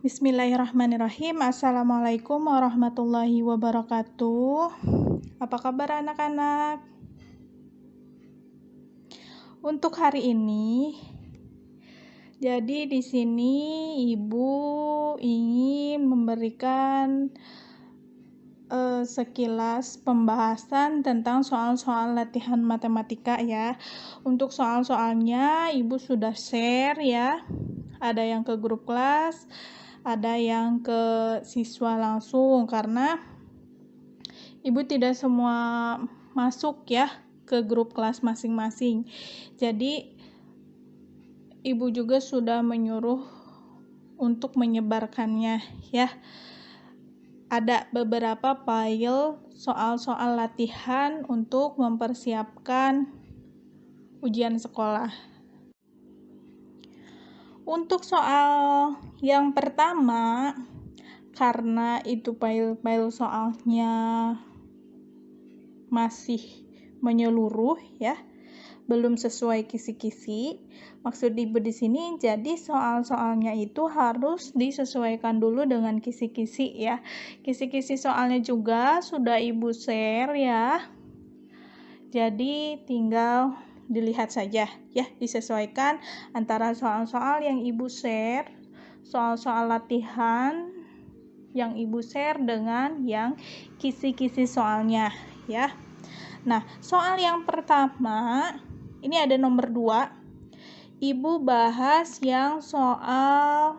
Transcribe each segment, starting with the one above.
Bismillahirrahmanirrahim. Assalamualaikum warahmatullahi wabarakatuh. Apa kabar anak-anak? Untuk hari ini, jadi di sini Ibu ingin memberikan sekilas pembahasan tentang soal-soal latihan matematika ya. Untuk soal-soalnya Ibu sudah share ya. Ada yang ke grup kelas, ada yang ke siswa langsung, karena Ibu tidak semua masuk ya ke grup kelas masing-masing. Jadi Ibu juga sudah menyuruh untuk menyebarkannya ya. Ada beberapa file soal-soal latihan untuk mempersiapkan ujian sekolah. Untuk soal yang pertama, karena itu file soalnya masih menyeluruh ya, belum sesuai kisi-kisi. Maksud Ibu di sini, jadi soal-soalnya itu harus disesuaikan dulu dengan kisi-kisi ya. Kisi-kisi soalnya juga sudah Ibu share ya. Jadi tinggal dilihat saja ya, disesuaikan antara soal-soal yang Ibu share, soal-soal latihan yang Ibu share dengan yang kisi-kisi soalnya ya. Nah, soal yang pertama, ini ada nomor 2. Ibu bahas yang soal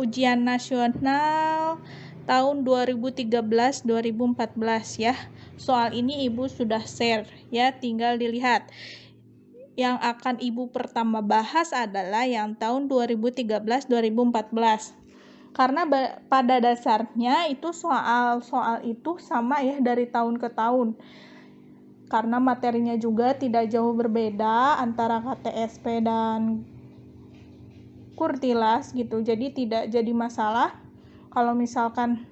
ujian nasional tahun 2013-2014 ya. Soal ini Ibu sudah share ya, tinggal dilihat. Yang akan Ibu pertama bahas adalah yang tahun 2013-2014. Karena pada dasarnya itu soal-soal itu sama ya dari tahun ke tahun. Karena materinya juga tidak jauh berbeda antara KTSP dan Kurtilas gitu. Jadi tidak jadi masalah kalau misalkan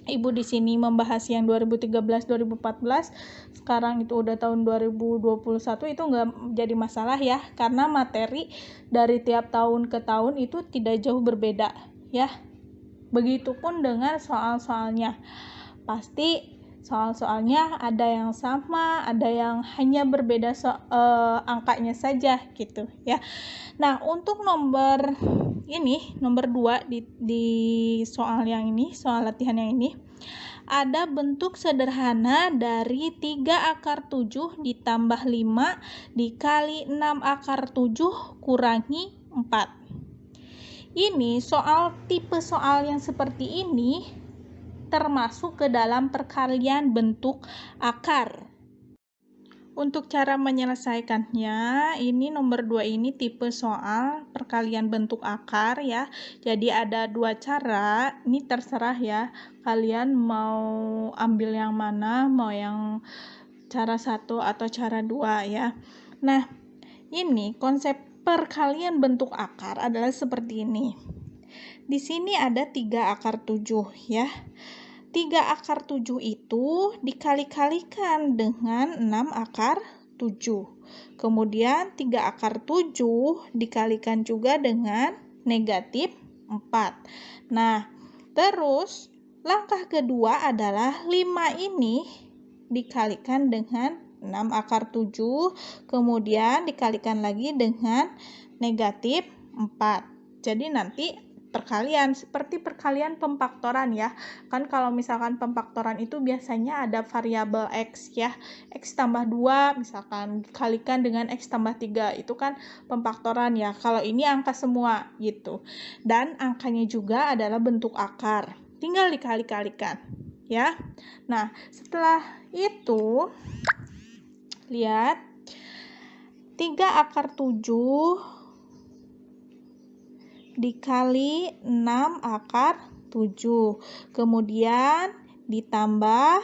Ibu di sini membahas yang 2013-2014, sekarang itu udah tahun 2021, itu nggak jadi masalah ya, karena materi dari tiap tahun ke tahun itu tidak jauh berbeda ya. Begitupun dengan soal-soalnya, pasti soal-soalnya ada yang sama, ada yang hanya berbeda angkanya saja gitu ya. Nah, untuk nomor 2 di soal yang ini, soal latihan yang ini, ada bentuk sederhana dari 3 akar 7 ditambah 5 dikali 6 akar 7 kurangi 4. Ini tipe soal yang seperti ini termasuk ke dalam perkalian bentuk akar. Untuk cara menyelesaikannya, ini nomor 2 ini tipe soal perkalian bentuk akar ya. Jadi ada 2 cara, ini terserah ya, kalian mau ambil yang mana, mau yang cara 1 atau cara 2 ya. Nah, ini konsep perkalian bentuk akar adalah seperti ini. Di sini ada 3 akar 7 ya. 3 akar 7 itu dikali-kalikan dengan 6 akar 7. Kemudian 3 akar 7 dikalikan juga dengan negatif 4. Nah, terus langkah kedua adalah 5 ini dikalikan dengan 6 akar 7, kemudian dikalikan lagi dengan negatif 4. Jadi nanti perkalian, seperti perkalian pemfaktoran ya. Kan kalau misalkan pemfaktoran itu biasanya ada variabel X ya. X tambah 2 misalkan dikalikan dengan X tambah 3. Itu kan pemfaktoran ya. Kalau ini angka semua gitu. Dan angkanya juga adalah bentuk akar. Tinggal dikali-kalikan ya. Nah, setelah itu lihat 3 akar 7 dikali 6 akar 7, kemudian ditambah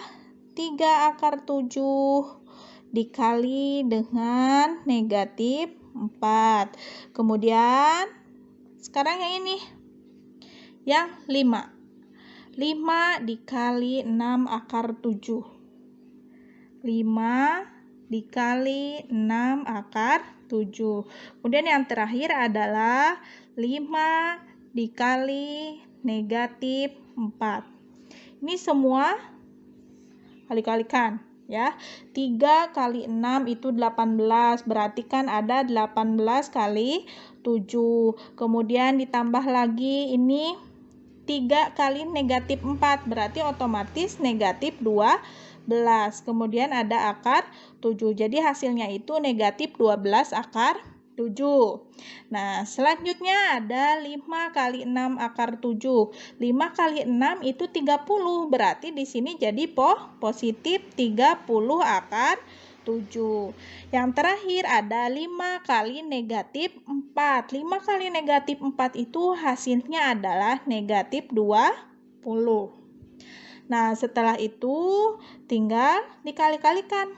3 akar 7 dikali dengan negatif 4, kemudian sekarang yang ini yang 5 dikali 6 akar 7, 5 dikali 6 akar 7. Kemudian yang terakhir adalah 5 dikali negatif 4. Ini semua kali-kalikan ya. 3 kali 6 itu 18, berarti kan ada 18 kali 7. Kemudian ditambah lagi ini 3 kali negatif 4, berarti otomatis negatif 12. Kemudian ada akar 7. Jadi hasilnya itu negatif 12 akar 7. Nah, selanjutnya ada 5 kali 6 akar 7. 5 kali 6 itu 30. Berarti di sini jadi positif 30 akar 7. Yang terakhir ada 5 kali negatif 4. 5 kali negatif 4 itu hasilnya adalah negatif 20. Nah, setelah itu tinggal dikali-kalikan,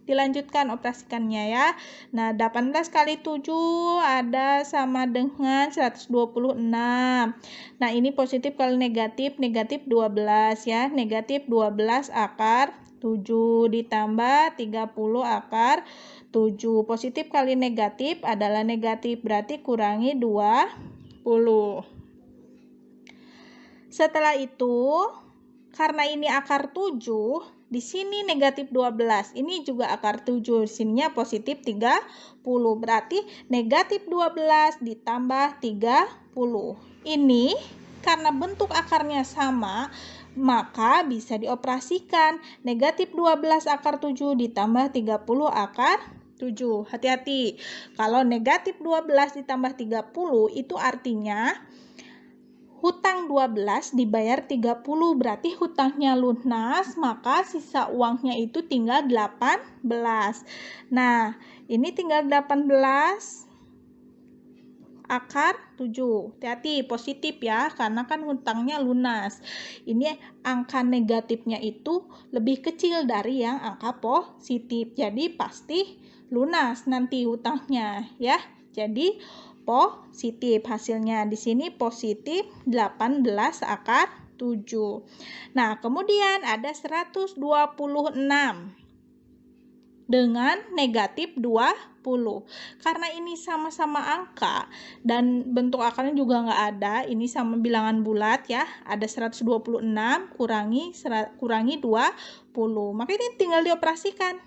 dilanjutkan operasikannya ya. Nah, 18 kali 7 ada sama dengan 126. Nah, ini positif kali negatif 12 ya. Negatif 12 akar 7 ditambah 30 akar 7. Positif kali negatif adalah negatif, berarti kurangi 20. Setelah itu, karena ini akar 7, di sini negatif 12. Ini juga akar 7, di sininya positif 30. Berarti negatif 12 ditambah 30. Ini karena bentuk akarnya sama, maka bisa dioperasikan. Negatif 12 akar 7 ditambah 30 akar 7. Hati-hati, kalau negatif 12 ditambah 30 itu artinya hutang 12 dibayar 30, berarti hutangnya lunas, maka sisa uangnya itu tinggal 18. Nah, ini tinggal 18 akar 7. Hati-hati, positif ya, karena kan hutangnya lunas. Ini angka negatifnya itu lebih kecil dari yang angka positif. Jadi pasti lunas nanti hutangnya ya. Jadi positif hasilnya di sini positif 18 akar 7. Nah, kemudian ada 126 dengan negatif 20. Karena ini sama-sama angka dan bentuk akarnya juga nggak ada, ini sama bilangan bulat ya. Ada 126 kurangi 20. Maka ini tinggal dioperasikan.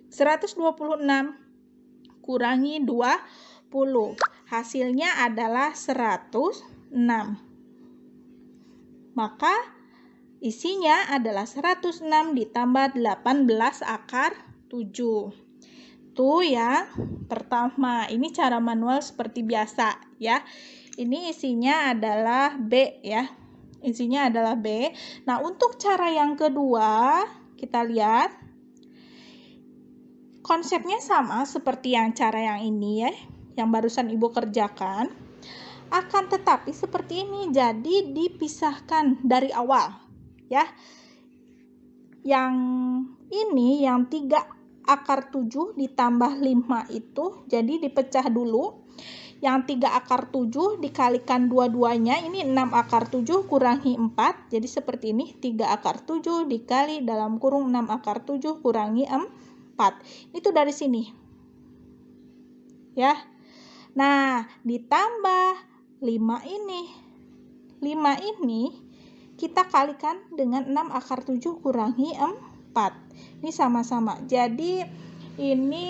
126 kurangi 20. Hasilnya adalah 106. Maka isinya adalah 106 ditambah 18 akar 7. Itu yang pertama. Ini cara manual seperti biasa ya. Ini isinya adalah B ya. Isinya adalah B. Nah, untuk cara yang kedua, kita lihat konsepnya sama seperti yang cara yang ini ya, yang barusan Ibu kerjakan. Akan tetapi seperti ini, jadi dipisahkan dari awal ya. Yang ini yang 3 akar 7 ditambah 5 itu jadi dipecah dulu. Yang 3 akar 7 dikalikan dua-duanya, ini 6 akar 7 kurangi 4, jadi seperti ini. 3 akar 7 dikali dalam kurung 6 akar 7 kurangi 4. Itu dari sini ya. Nah, ditambah 5 ini. 5 ini kita kalikan dengan 6 akar 7 kurangi 4. Ini sama-sama. Jadi ini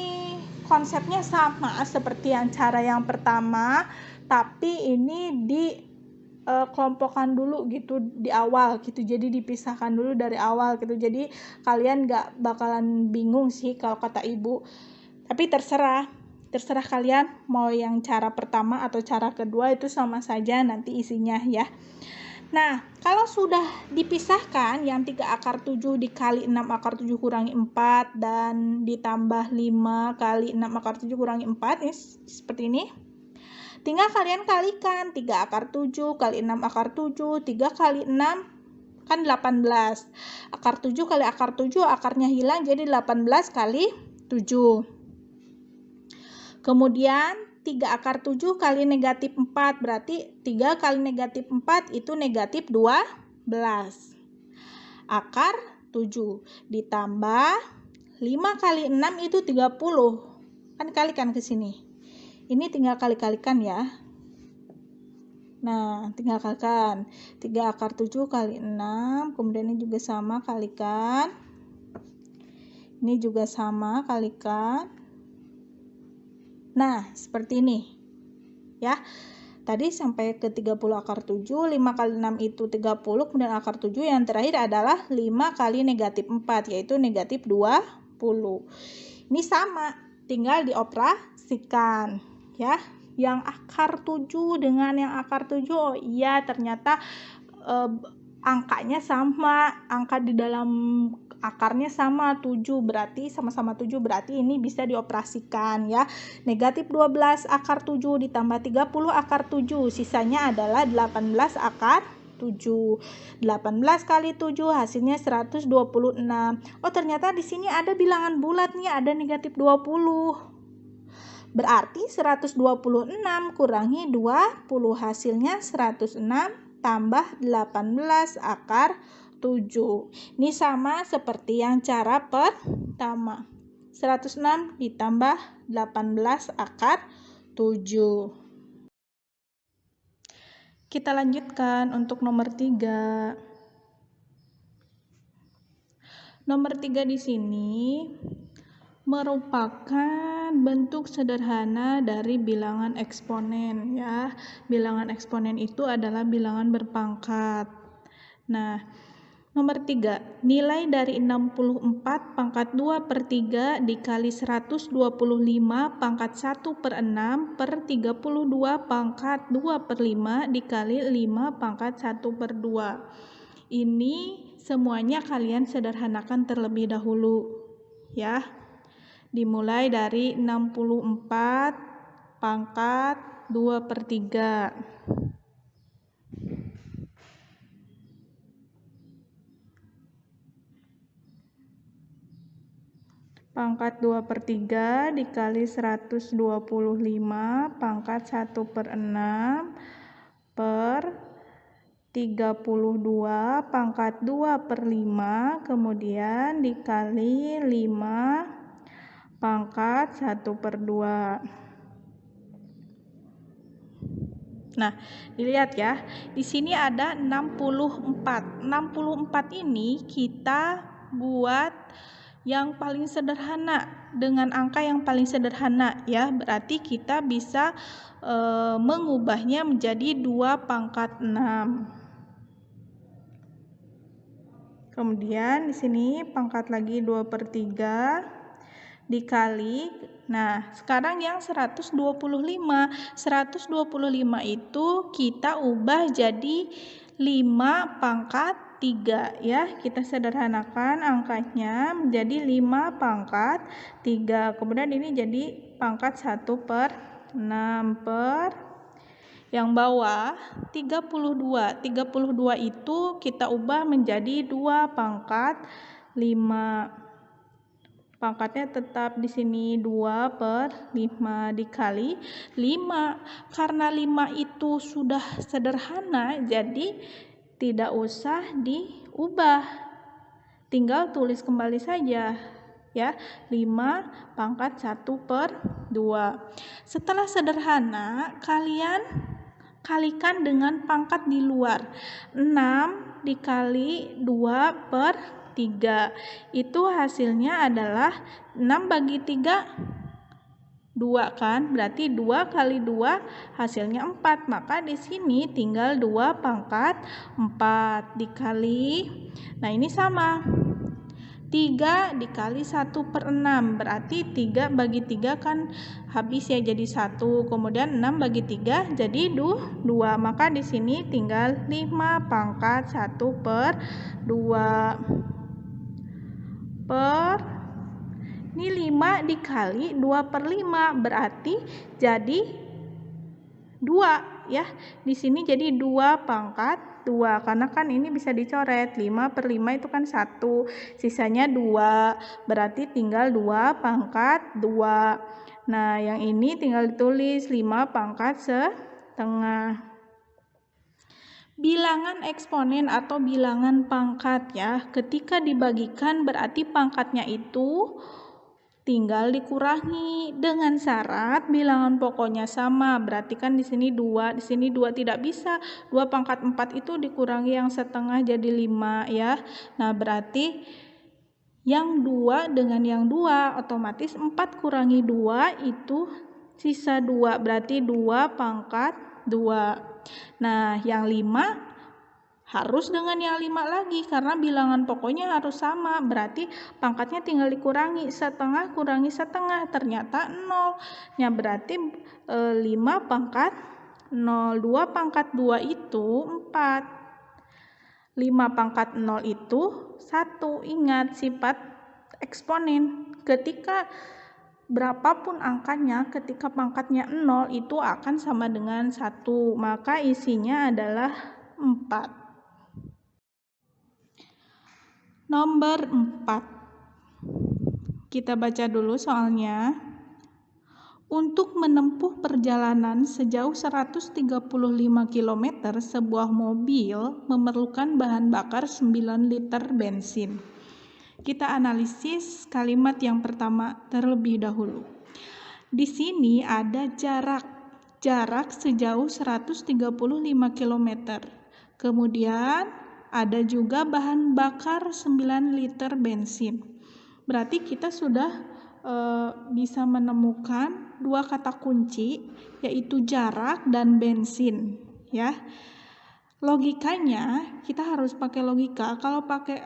konsepnya sama seperti yang cara yang pertama, tapi ini di kelompokkan dulu gitu di awal gitu. Jadi dipisahkan dulu dari awal gitu. Jadi kalian gak bakalan bingung sih kalau kata Ibu. Tapi terserah kalian mau yang cara pertama atau cara kedua, itu sama saja nanti isinya ya. Nah, kalau sudah dipisahkan yang 3 akar 7 dikali 6 akar 7 kurangi 4 dan ditambah 5 kali 6 akar 7 kurangi 4, ini seperti ini. Tinggal kalian kalikan 3 akar 7 kali 6 akar 7, 3 kali 6 kan 18. Akar 7 kali akar 7 akarnya hilang jadi 18 kali 7. Kemudian 3 akar 7 kali negatif 4, berarti 3 kali negatif 4 itu negatif 12. Akar 7 ditambah 5 kali 6 itu 30. Kan kalikan ke sini. Ini tinggal kali-kalikan ya. Nah, tinggal kalikan. 3 akar 7 kali 6, kemudian ini juga sama, kalikan. Ini juga sama, kalikan. Nah, seperti ini. Ya. Tadi sampai ke 30 akar 7, 5 kali 6 itu 30, kemudian akar 7 yang terakhir adalah 5 kali negatif 4, yaitu negatif 20. Ini sama, tinggal dioperasikan, ya. Yang akar 7 dengan yang akar 7, oh iya ternyata angkanya sama, angka di dalam akarnya sama 7, berarti sama-sama 7, berarti ini bisa dioperasikan ya. Negatif 12 akar 7 ditambah 30 akar 7, sisanya adalah 18 akar 7. 18 kali 7 hasilnya 126. Oh, ternyata di sini ada bilangan bulat nih, ada negatif 20. Berarti 126 kurangi 20, hasilnya 106 tambah 18 akar 7. Ini sama seperti yang cara pertama. 106 ditambah 18 akar 7. Kita lanjutkan untuk nomor 3. Nomor 3 di sini merupakan bentuk sederhana dari bilangan eksponen ya. Bilangan eksponen itu adalah bilangan berpangkat. Nah, nomor 3, nilai dari 64 pangkat 2 per 3 dikali 125 pangkat 1 per 6 per 32 pangkat 2 per 5 dikali 5 pangkat 1 per 2. Ini semuanya kalian sederhanakan terlebih dahulu ya. Dimulai dari 64 pangkat 2 per 3. Pangkat 2 per 3 dikali 125 pangkat 1 per 6 per 32 pangkat 2 per 5 kemudian dikali 5 pangkat 1 per 2. Nah, dilihat ya. Di sini ada 64. 64 ini kita buat yang paling sederhana dengan angka yang paling sederhana ya. Berarti kita bisa mengubahnya menjadi 2 pangkat 6. Kemudian di sini pangkat lagi 2 per 3 dikali, nah sekarang yang 125 itu kita ubah jadi 5 pangkat 3 ya, kita sederhanakan angkanya menjadi 5 pangkat 3, kemudian ini jadi pangkat 1 per 6 per yang bawah 32 itu kita ubah menjadi 2 pangkat 5. Pangkatnya tetap di sini 2 per 5 dikali 5. Karena 5 itu sudah sederhana, jadi tidak usah diubah. Tinggal tulis kembali saja ya. 5 pangkat 1 per 2. Setelah sederhana, kalian kalikan dengan pangkat di luar. 6 dikali 2 per 3. Itu hasilnya adalah 6 bagi 3 2 kan? Berarti 2 kali 2 hasilnya 4. Maka di sini tinggal 2 pangkat 4 dikali. Nah, ini sama. 3 dikali 1 per 6. Berarti 3 bagi 3 kan habis ya jadi 1. Kemudian 6 bagi 3 jadi 2. Maka di sini tinggal 5 pangkat 1 per 2. Per ini 5 dikali 2 per 5 berarti jadi 2 ya. Di sini jadi 2 pangkat 2 karena kan ini bisa dicoret. 5 per 5 itu kan 1, sisanya 2, berarti tinggal 2 pangkat 2. Nah, yang ini tinggal ditulis 5 pangkat setengah. Bilangan eksponen atau bilangan pangkat ya, ketika dibagikan berarti pangkatnya itu tinggal dikurangi dengan syarat bilangan pokoknya sama. Berarti kan di sini 2, di sini 2 tidak bisa. 2 pangkat 4 itu dikurangi yang setengah jadi 5 ya. Nah, berarti yang 2 dengan yang 2 otomatis 4 kurangi 2 itu sisa 2. Berarti 2 pangkat 2. Nah, yang 5 harus dengan yang 5 lagi karena bilangan pokoknya harus sama. Berarti pangkatnya tinggal dikurangi, setengah kurangi setengah, ternyata 0. Ya, berarti 5 pangkat 0. 2 pangkat 2 itu 4. 5 pangkat 0 itu 1. Ingat sifat eksponen. Ketika berapapun angkanya, ketika pangkatnya 0 itu akan sama dengan 1. Maka isinya adalah 4. Nomor 4. Kita baca dulu soalnya. Untuk menempuh perjalanan sejauh 135 km, sebuah mobil memerlukan bahan bakar 9 liter bensin. Kita analisis kalimat yang pertama terlebih dahulu. Di sini ada jarak sejauh 135 km. Kemudian ada juga bahan bakar 9 liter bensin. Berarti kita sudah bisa menemukan 2 kata kunci, yaitu jarak dan bensin ya. Logikanya kita harus pakai logika.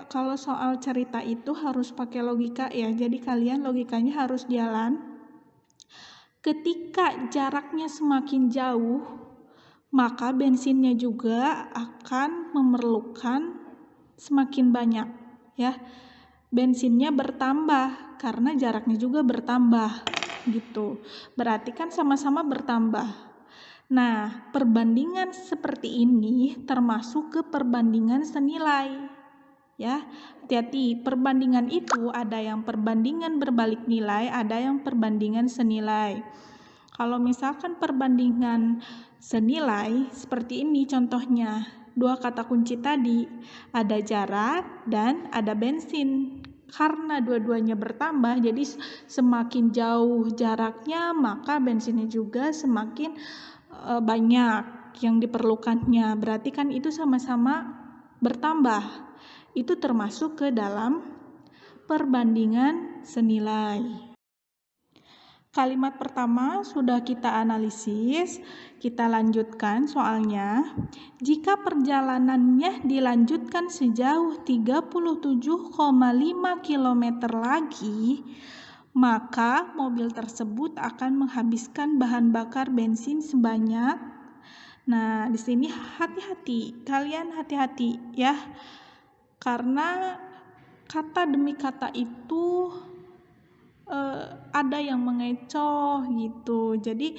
Kalau soal cerita itu harus pakai logika ya. Jadi kalian logikanya harus jalan. Ketika jaraknya semakin jauh, maka bensinnya juga akan memerlukan semakin banyak ya. Bensinnya bertambah karena jaraknya juga bertambah gitu. Berarti kan sama-sama bertambah. Nah, perbandingan seperti ini termasuk ke perbandingan senilai ya. Hati-hati, perbandingan itu ada yang perbandingan berbalik nilai, ada yang perbandingan senilai. Kalau misalkan perbandingan senilai seperti ini contohnya, 2 kata kunci tadi, ada jarak dan ada bensin. Karena dua-duanya bertambah, jadi semakin jauh jaraknya, maka bensinnya juga semakin banyak yang diperlukannya. Berarti kan itu sama-sama bertambah. Itu termasuk ke dalam perbandingan senilai. Kalimat pertama sudah kita analisis, kita lanjutkan soalnya. Jika perjalanannya dilanjutkan sejauh 37,5 km lagi, maka mobil tersebut akan menghabiskan bahan bakar bensin sebanyak. Nah, di sini hati-hati, kalian hati-hati ya. Karena kata demi kata itu ada yang mengecoh gitu. Jadi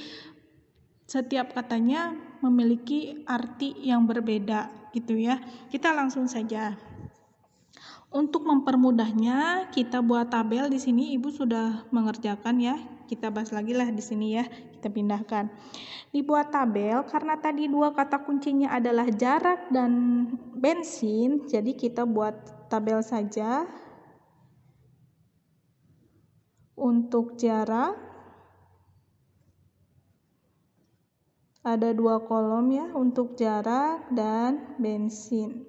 setiap katanya memiliki arti yang berbeda gitu ya. Kita langsung saja. Untuk mempermudahnya, kita buat tabel di sini. Ibu sudah mengerjakan ya. Kita bahas lagi lah di sini ya. Kita pindahkan. Dibuat tabel karena tadi 2 kata kuncinya adalah jarak dan bensin. Jadi kita buat tabel saja. Untuk jarak ada 2 kolom ya, untuk jarak dan bensin.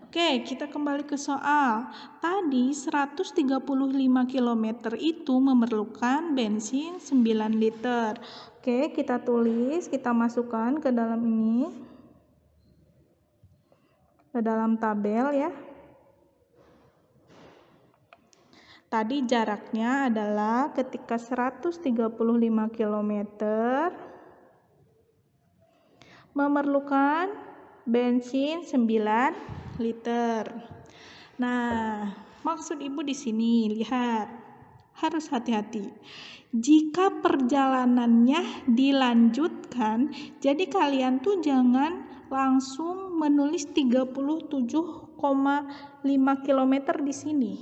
Oke, kita kembali ke soal. Tadi 135 km itu memerlukan bensin 9 liter. Oke, kita tulis, kita masukkan ke dalam ini. Ke dalam tabel ya. Tadi jaraknya adalah ketika 135 km memerlukan bensin 9 liter. Nah, maksud Ibu di sini, lihat, harus hati-hati. Jika perjalanannya dilanjutkan, jadi kalian tuh jangan langsung menulis 37,5 km di sini,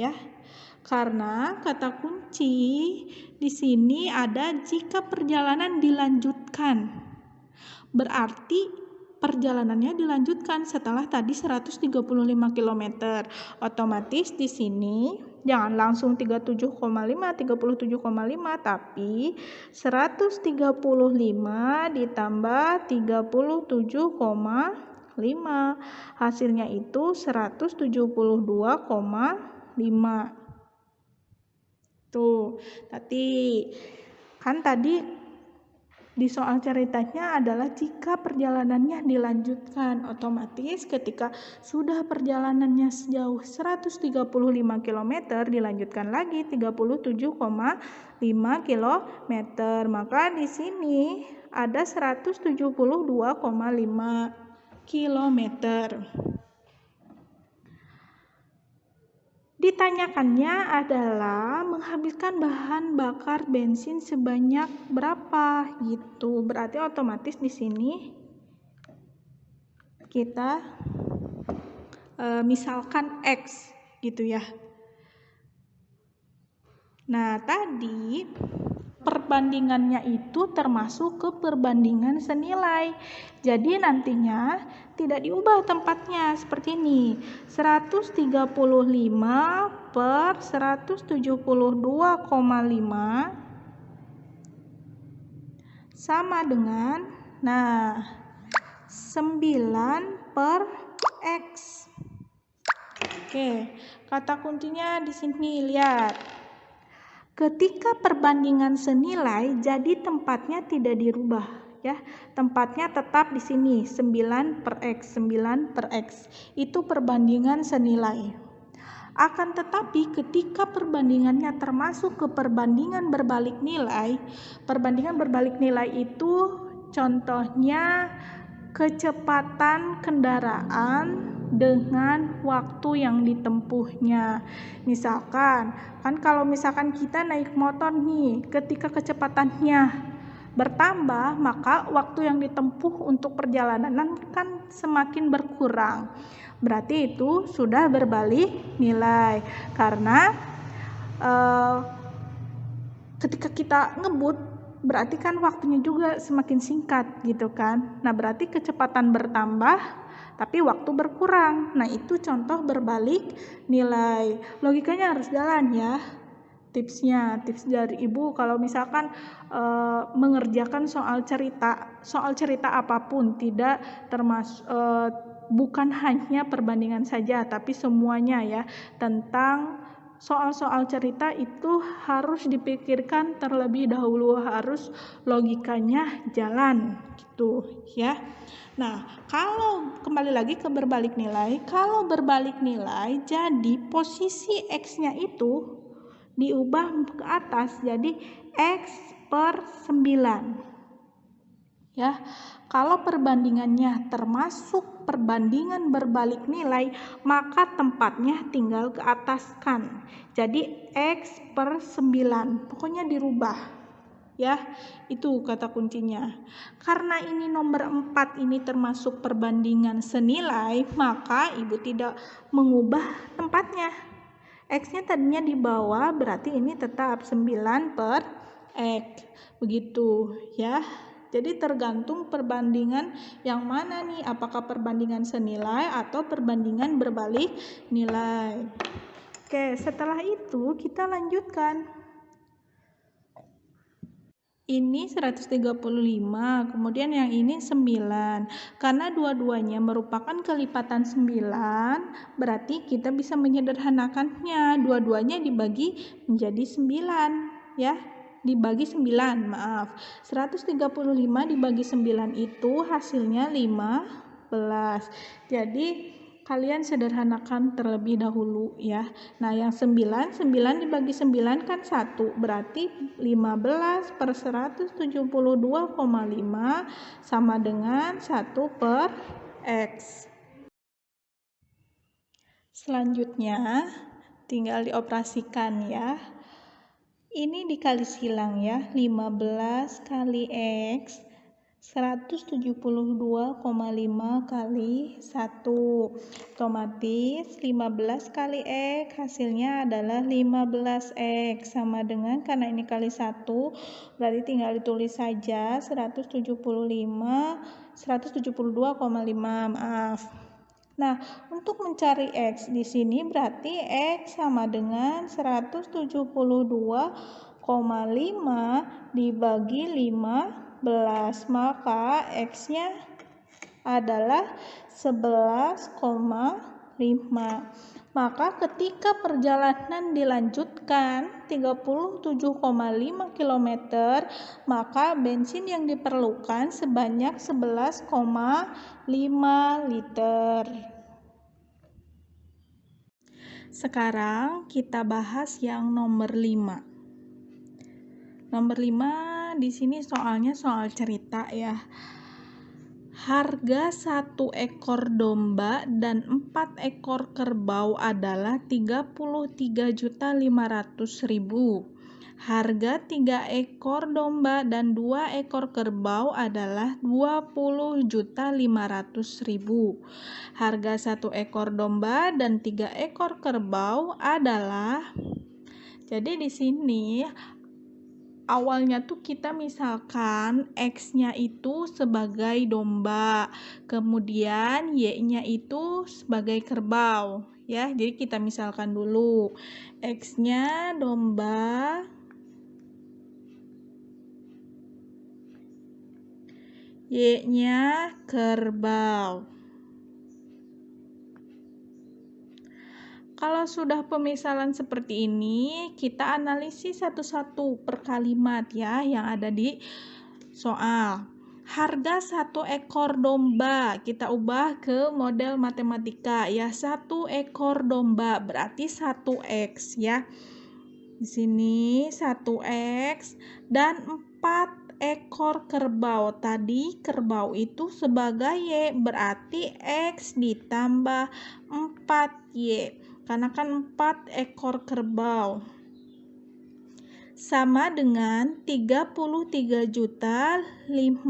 ya. Karena kata kunci di sini ada jika perjalanan dilanjutkan. Berarti perjalanannya dilanjutkan setelah tadi 135 km. Otomatis di sini jangan langsung 37,5, tapi 135 ditambah 37,5. Hasilnya itu 172,5. Tuh, tadi di soal ceritanya adalah jika perjalanannya dilanjutkan, otomatis ketika sudah perjalanannya sejauh 135 km dilanjutkan lagi 37,5 km. Maka di sini ada 172,5 km. Ditanyakannya adalah menghabiskan bahan bakar bensin sebanyak berapa gitu. Berarti otomatis di sini kita misalkan X gitu ya. Nah, tadi perbandingannya itu termasuk ke perbandingan senilai. Jadi nantinya tidak diubah tempatnya seperti ini. 135 per 172,5 sama dengan 9 per X. Oke, kata kuncinya di sini lihat. Ketika perbandingan senilai, jadi tempatnya tidak dirubah ya. Tempatnya tetap di sini 9 per X, 9 per X. Itu perbandingan senilai. Akan tetapi ketika perbandingannya termasuk ke perbandingan berbalik nilai, perbandingan berbalik nilai itu contohnya kecepatan kendaraan dengan waktu yang ditempuhnya. Misalkan, kan kalau misalkan kita naik motor nih, ketika kecepatannya bertambah, maka waktu yang ditempuh untuk perjalanan kan semakin berkurang. Berarti itu sudah berbalik nilai. Karena ketika kita ngebut, berarti kan waktunya juga semakin singkat gitu kan. Nah, berarti kecepatan bertambah tapi waktu berkurang. Nah, itu contoh berbalik nilai. Logikanya harus jalan ya. Tips dari Ibu kalau misalkan mengerjakan soal cerita apapun, tidak termasuk bukan hanya perbandingan saja, tapi semuanya ya, tentang soal-soal cerita itu harus dipikirkan terlebih dahulu, harus logikanya jalan gitu ya. Nah, kalau kembali lagi ke berbalik nilai, kalau berbalik nilai jadi posisi X-nya itu diubah ke atas jadi X per 9 ya. Kalau perbandingannya termasuk perbandingan berbalik nilai, maka tempatnya tinggal ke ataskan jadi X per 9, pokoknya dirubah ya. Itu kata kuncinya. Karena ini nomor 4 ini termasuk perbandingan senilai, maka Ibu tidak mengubah tempatnya. X-nya tadinya di bawah, berarti ini tetap 9 per X. Begitu ya. Jadi tergantung perbandingan yang mana nih, apakah perbandingan senilai atau perbandingan berbalik nilai. Oke, setelah itu kita lanjutkan. Ini 135, kemudian yang ini 9. Karena dua-duanya merupakan kelipatan 9, berarti kita bisa menyederhanakannya. Dua-duanya dibagi menjadi 9 ya. Dibagi 9, maaf. 135 dibagi 9 itu hasilnya 15. Jadi kalian sederhanakan terlebih dahulu ya. Nah, yang 9 dibagi 9 kan 1, berarti 15 per 172,5 sama dengan 1 per X. Selanjutnya tinggal dioperasikan ya. Ini dikali silang ya, 15 kali X 172,5 kali 1, otomatis 15 kali X hasilnya adalah 15X, sama dengan karena ini kali 1 berarti tinggal ditulis saja 172,5, maaf. Nah, untuk mencari X di sini berarti X sama dengan 172,5 dibagi 15, maka X-nya adalah 11,5. Maka ketika perjalanan dilanjutkan 37,5 km, maka bensin yang diperlukan sebanyak 11,5 liter. Sekarang kita bahas yang nomor 5. Nomor 5 di sini soalnya soal cerita ya. Harga 1 ekor domba dan 4 ekor kerbau adalah 33.500.000. Harga 3 ekor domba dan 2 ekor kerbau adalah 20.500.000. Harga 1 ekor domba dan 3 ekor kerbau adalah, jadi di sini awalnya tuh kita misalkan X-nya itu sebagai domba, kemudian Y-nya itu sebagai kerbau ya. Jadi kita misalkan dulu X-nya domba, Y-nya kerbau. Kalau sudah pemisalan seperti ini, kita analisis satu-satu per kalimat ya yang ada di soal. Harga 1 ekor domba, kita ubah ke model matematika ya. 1 ekor domba berarti 1X ya. Di sini 1X dan 4 ekor kerbau. Tadi kerbau itu sebagai Y, berarti X ditambah 4Y. Karena kan 4 ekor kerbau sama dengan 33.500.000.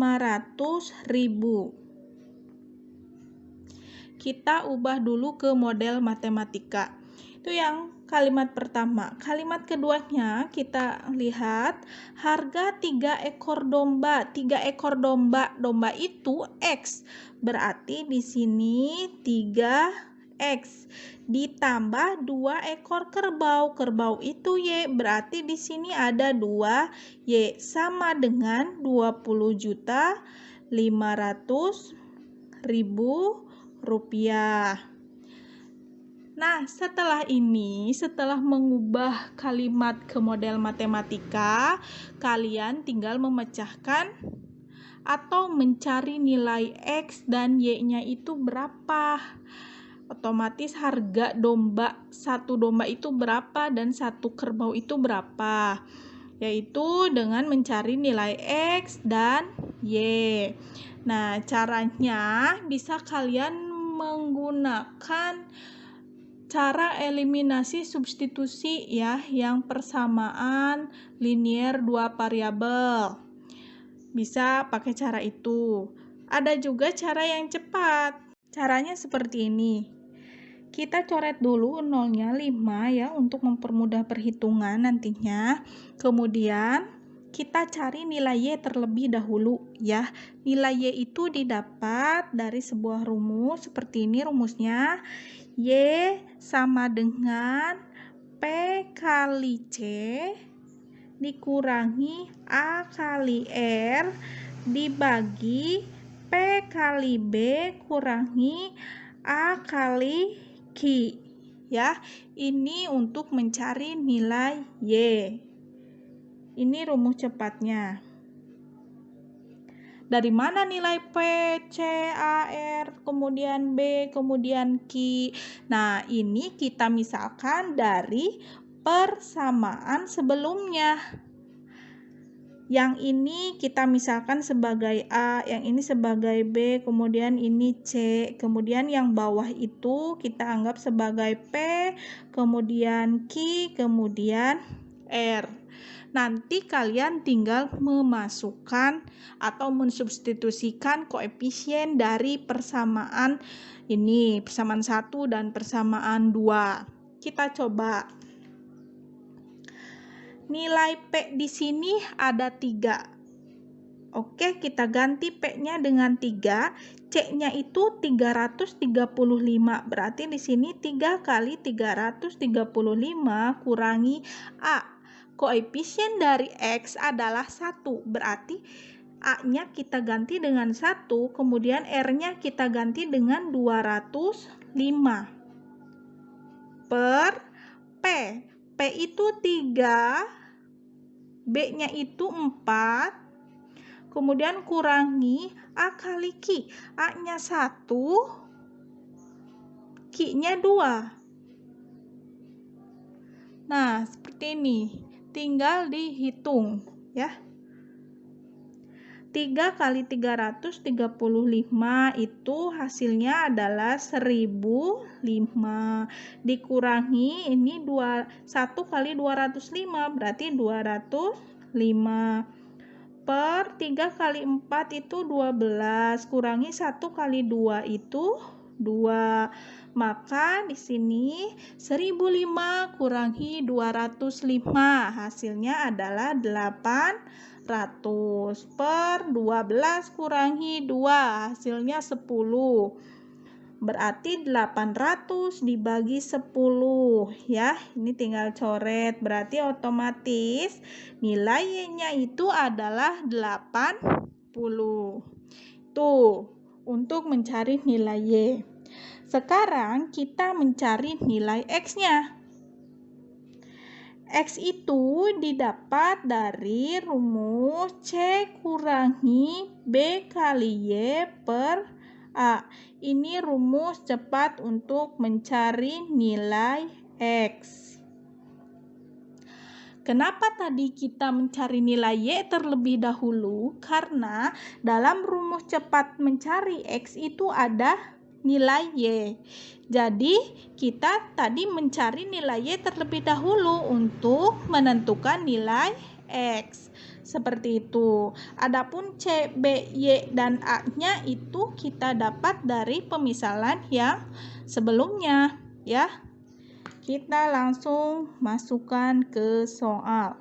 Kita ubah dulu ke model matematika. Itu yang kalimat pertama. Kalimat keduanya kita lihat harga 3 ekor domba. 3 ekor domba. Domba itu X. Berarti di sini 3X ditambah 2 ekor kerbau. Kerbau itu Y, berarti di sini ada 2Y sama dengan 20.500.000 rupiah. Nah, setelah ini, setelah mengubah kalimat ke model matematika, kalian tinggal memecahkan atau mencari nilai X dan Y-nya itu berapa. Otomatis harga domba, 1 domba itu berapa dan 1 kerbau itu berapa, yaitu dengan mencari nilai X dan Y. Nah, caranya bisa kalian menggunakan cara eliminasi substitusi ya, yang persamaan linier 2 variabel. Bisa pakai cara itu. Ada juga cara yang cepat. Caranya seperti ini. Kita coret dulu nolnya 5 ya untuk mempermudah perhitungan nantinya. Kemudian kita cari nilai Y terlebih dahulu ya. Nilai Y itu didapat dari sebuah rumus seperti ini rumusnya. Y sama dengan P kali C dikurangi A kali R dibagi P kali B kurangi A kali Q ya. Ini untuk mencari nilai Y. Ini rumus cepatnya. Dari mana nilai P, C, A, R, kemudian B, kemudian Q? Nah, ini kita misalkan dari persamaan sebelumnya. Yang ini kita misalkan sebagai A, yang ini sebagai B, kemudian ini C, kemudian yang bawah itu kita anggap sebagai P, kemudian Q, kemudian R. Nanti kalian tinggal memasukkan atau mensubstitusikan koefisien dari persamaan ini, persamaan 1 dan persamaan 2. Kita coba. Nilai P di sini ada 3. Oke, kita ganti P-nya dengan 3. C-nya itu 335. Berarti di sini 3 kali 335 kurangi A. Koefisien dari X adalah 1. Berarti A-nya kita ganti dengan 1. Kemudian R-nya kita ganti dengan 205. Per P. P itu 3. B-nya itu 4. Kemudian kurangi A kali Q. A-nya 1, Q-nya 2. Nah, seperti ini. Tinggal dihitung, ya. 3 kali 335 itu hasilnya adalah 1005. Dikurangi ini 1 kali 205, berarti 205. Per 3 kali 4 itu 12, kurangi 1 kali 2 itu 2. Maka di sini 1005 kurangi 205, hasilnya adalah 800. Per 12 kurangi 2, hasilnya 10. Berarti 800 dibagi 10, ya. Ini tinggal coret, berarti otomatis nilai Y-nya itu adalah 80. Tuh, untuk mencari nilai Y. Sekarang kita mencari nilai X-nya. X itu didapat dari rumus C kurangi B kali Y per A. Ini rumus cepat untuk mencari nilai X. Kenapa tadi kita mencari nilai Y terlebih dahulu? Karena dalam rumus cepat mencari X itu ada nilai Y. Jadi kita tadi mencari nilai Y terlebih dahulu untuk menentukan nilai X. Seperti itu. Adapun C, B, Y, dan A-nya itu kita dapat dari pemisalan yang sebelumnya, ya. Kita langsung masukkan ke soal.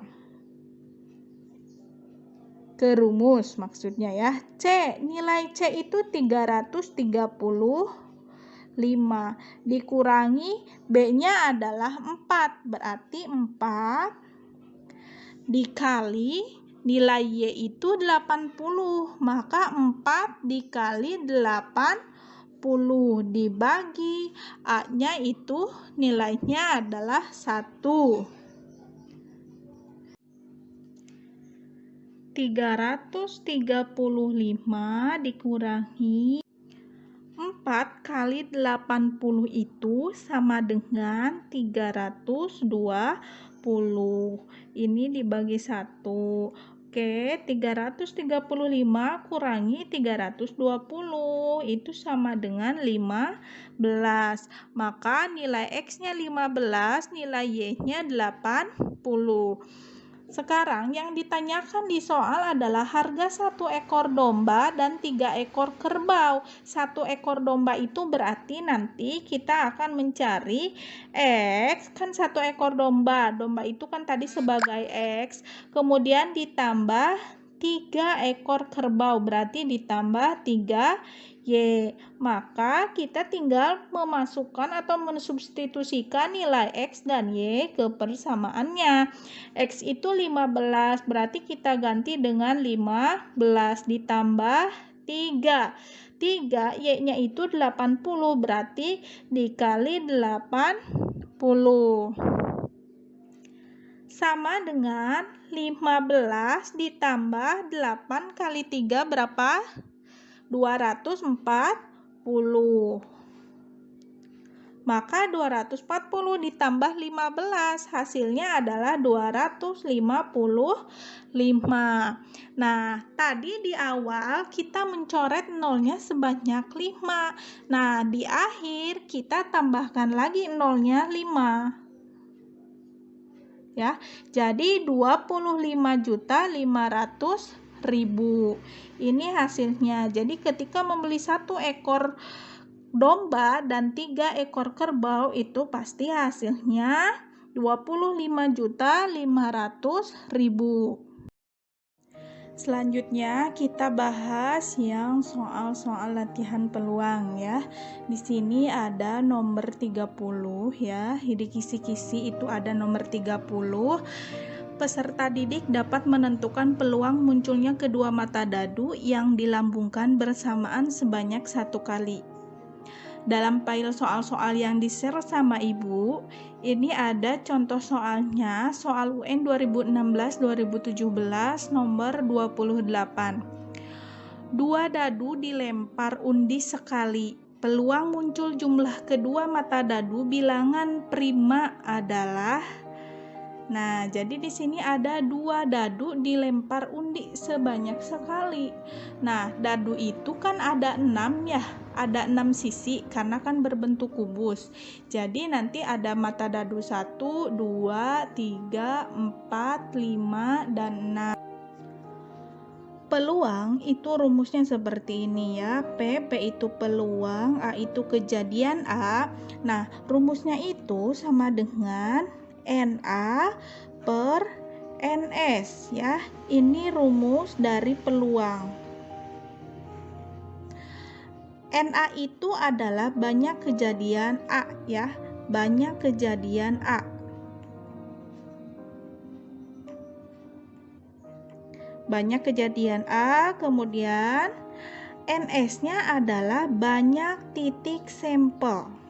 Ke rumus maksudnya, ya. C, nilai C itu 335. Dikurangi B-nya adalah 4. Berarti 4 dikali nilai Y itu 80, maka 4 dikali 80 dibagi A-nya itu nilainya adalah 1. 335 dikurangi 4 kali 80 itu sama dengan 320. Ini dibagi 1. Oke, 335 kurangi 320 itu sama dengan 15. Maka nilai X-nya 15, nilai Y-nya 80. Sekarang yang ditanyakan di soal adalah harga 1 ekor domba dan 3 ekor kerbau. 1 ekor domba itu berarti nanti kita akan mencari X, kan 1 ekor domba. Domba itu kan tadi sebagai X, kemudian ditambah 3 ekor kerbau, berarti ditambah 3Y. Maka kita tinggal memasukkan atau mensubstitusikan nilai X dan Y ke persamaannya. X itu 15, berarti kita ganti dengan 15 ditambah 3. 3, Y-nya itu 80, berarti dikali 80. Sama dengan 15 ditambah 8 kali 3 berapa? 240. Maka 240 ditambah 15, hasilnya adalah 255. Nah, tadi di awal kita mencoret nolnya sebanyak 5. Nah, di akhir kita tambahkan lagi nolnya 5. ya. Jadi 25.500.000. Ini hasilnya. Jadi ketika membeli 1 ekor domba dan 3 ekor kerbau itu pasti hasilnya 25.500.000. Selanjutnya kita bahas yang soal-soal latihan peluang ya. Di sini ada nomor 30 ya. Di kisi-kisi itu ada nomor 30. Peserta didik dapat menentukan peluang munculnya kedua mata dadu yang dilambungkan bersamaan sebanyak 1 kali. Dalam file soal-soal yang di-share sama Ibu, ini ada contoh soalnya, soal UN 2016-2017 nomor 28. 2 dadu dilempar undi sekali. Peluang muncul jumlah kedua mata dadu bilangan prima adalah. Nah, jadi di sini ada 2 dadu dilempar undi sebanyak sekali. Nah, dadu itu kan ada 6 ya, ada 6 sisi karena kan berbentuk kubus. Jadi nanti ada mata dadu 1, 2, 3, 4, 5, dan 6. Peluang itu rumusnya seperti ini ya. P itu peluang, A itu kejadian A. Nah, rumusnya itu sama dengan NA per NS ya. Ini rumus dari peluang. NA itu adalah banyak kejadian A ya. Banyak kejadian A. Banyak kejadian A, kemudian NS-nya adalah banyak titik sampel.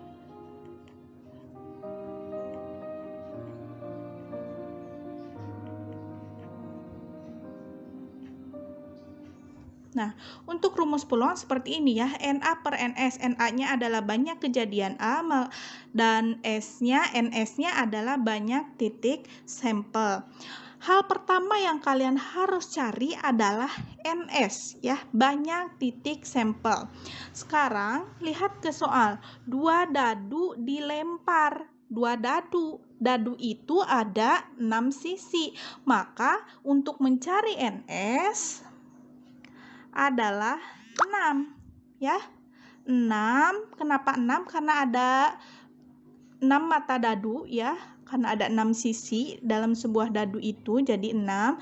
Nah, untuk rumus peluang seperti ini ya, NA per NS. NA-nya adalah banyak kejadian A dan NS-nya adalah banyak titik sampel. Hal pertama yang kalian harus cari adalah NS ya, banyak titik sampel. Sekarang lihat ke soal, 2 dadu dilempar. 2 dadu. Dadu itu ada 6 sisi. Maka untuk mencari NS adalah 6 ya. 6, kenapa 6? Karena ada 6 mata dadu ya, karena ada 6 sisi dalam sebuah dadu itu, jadi 6.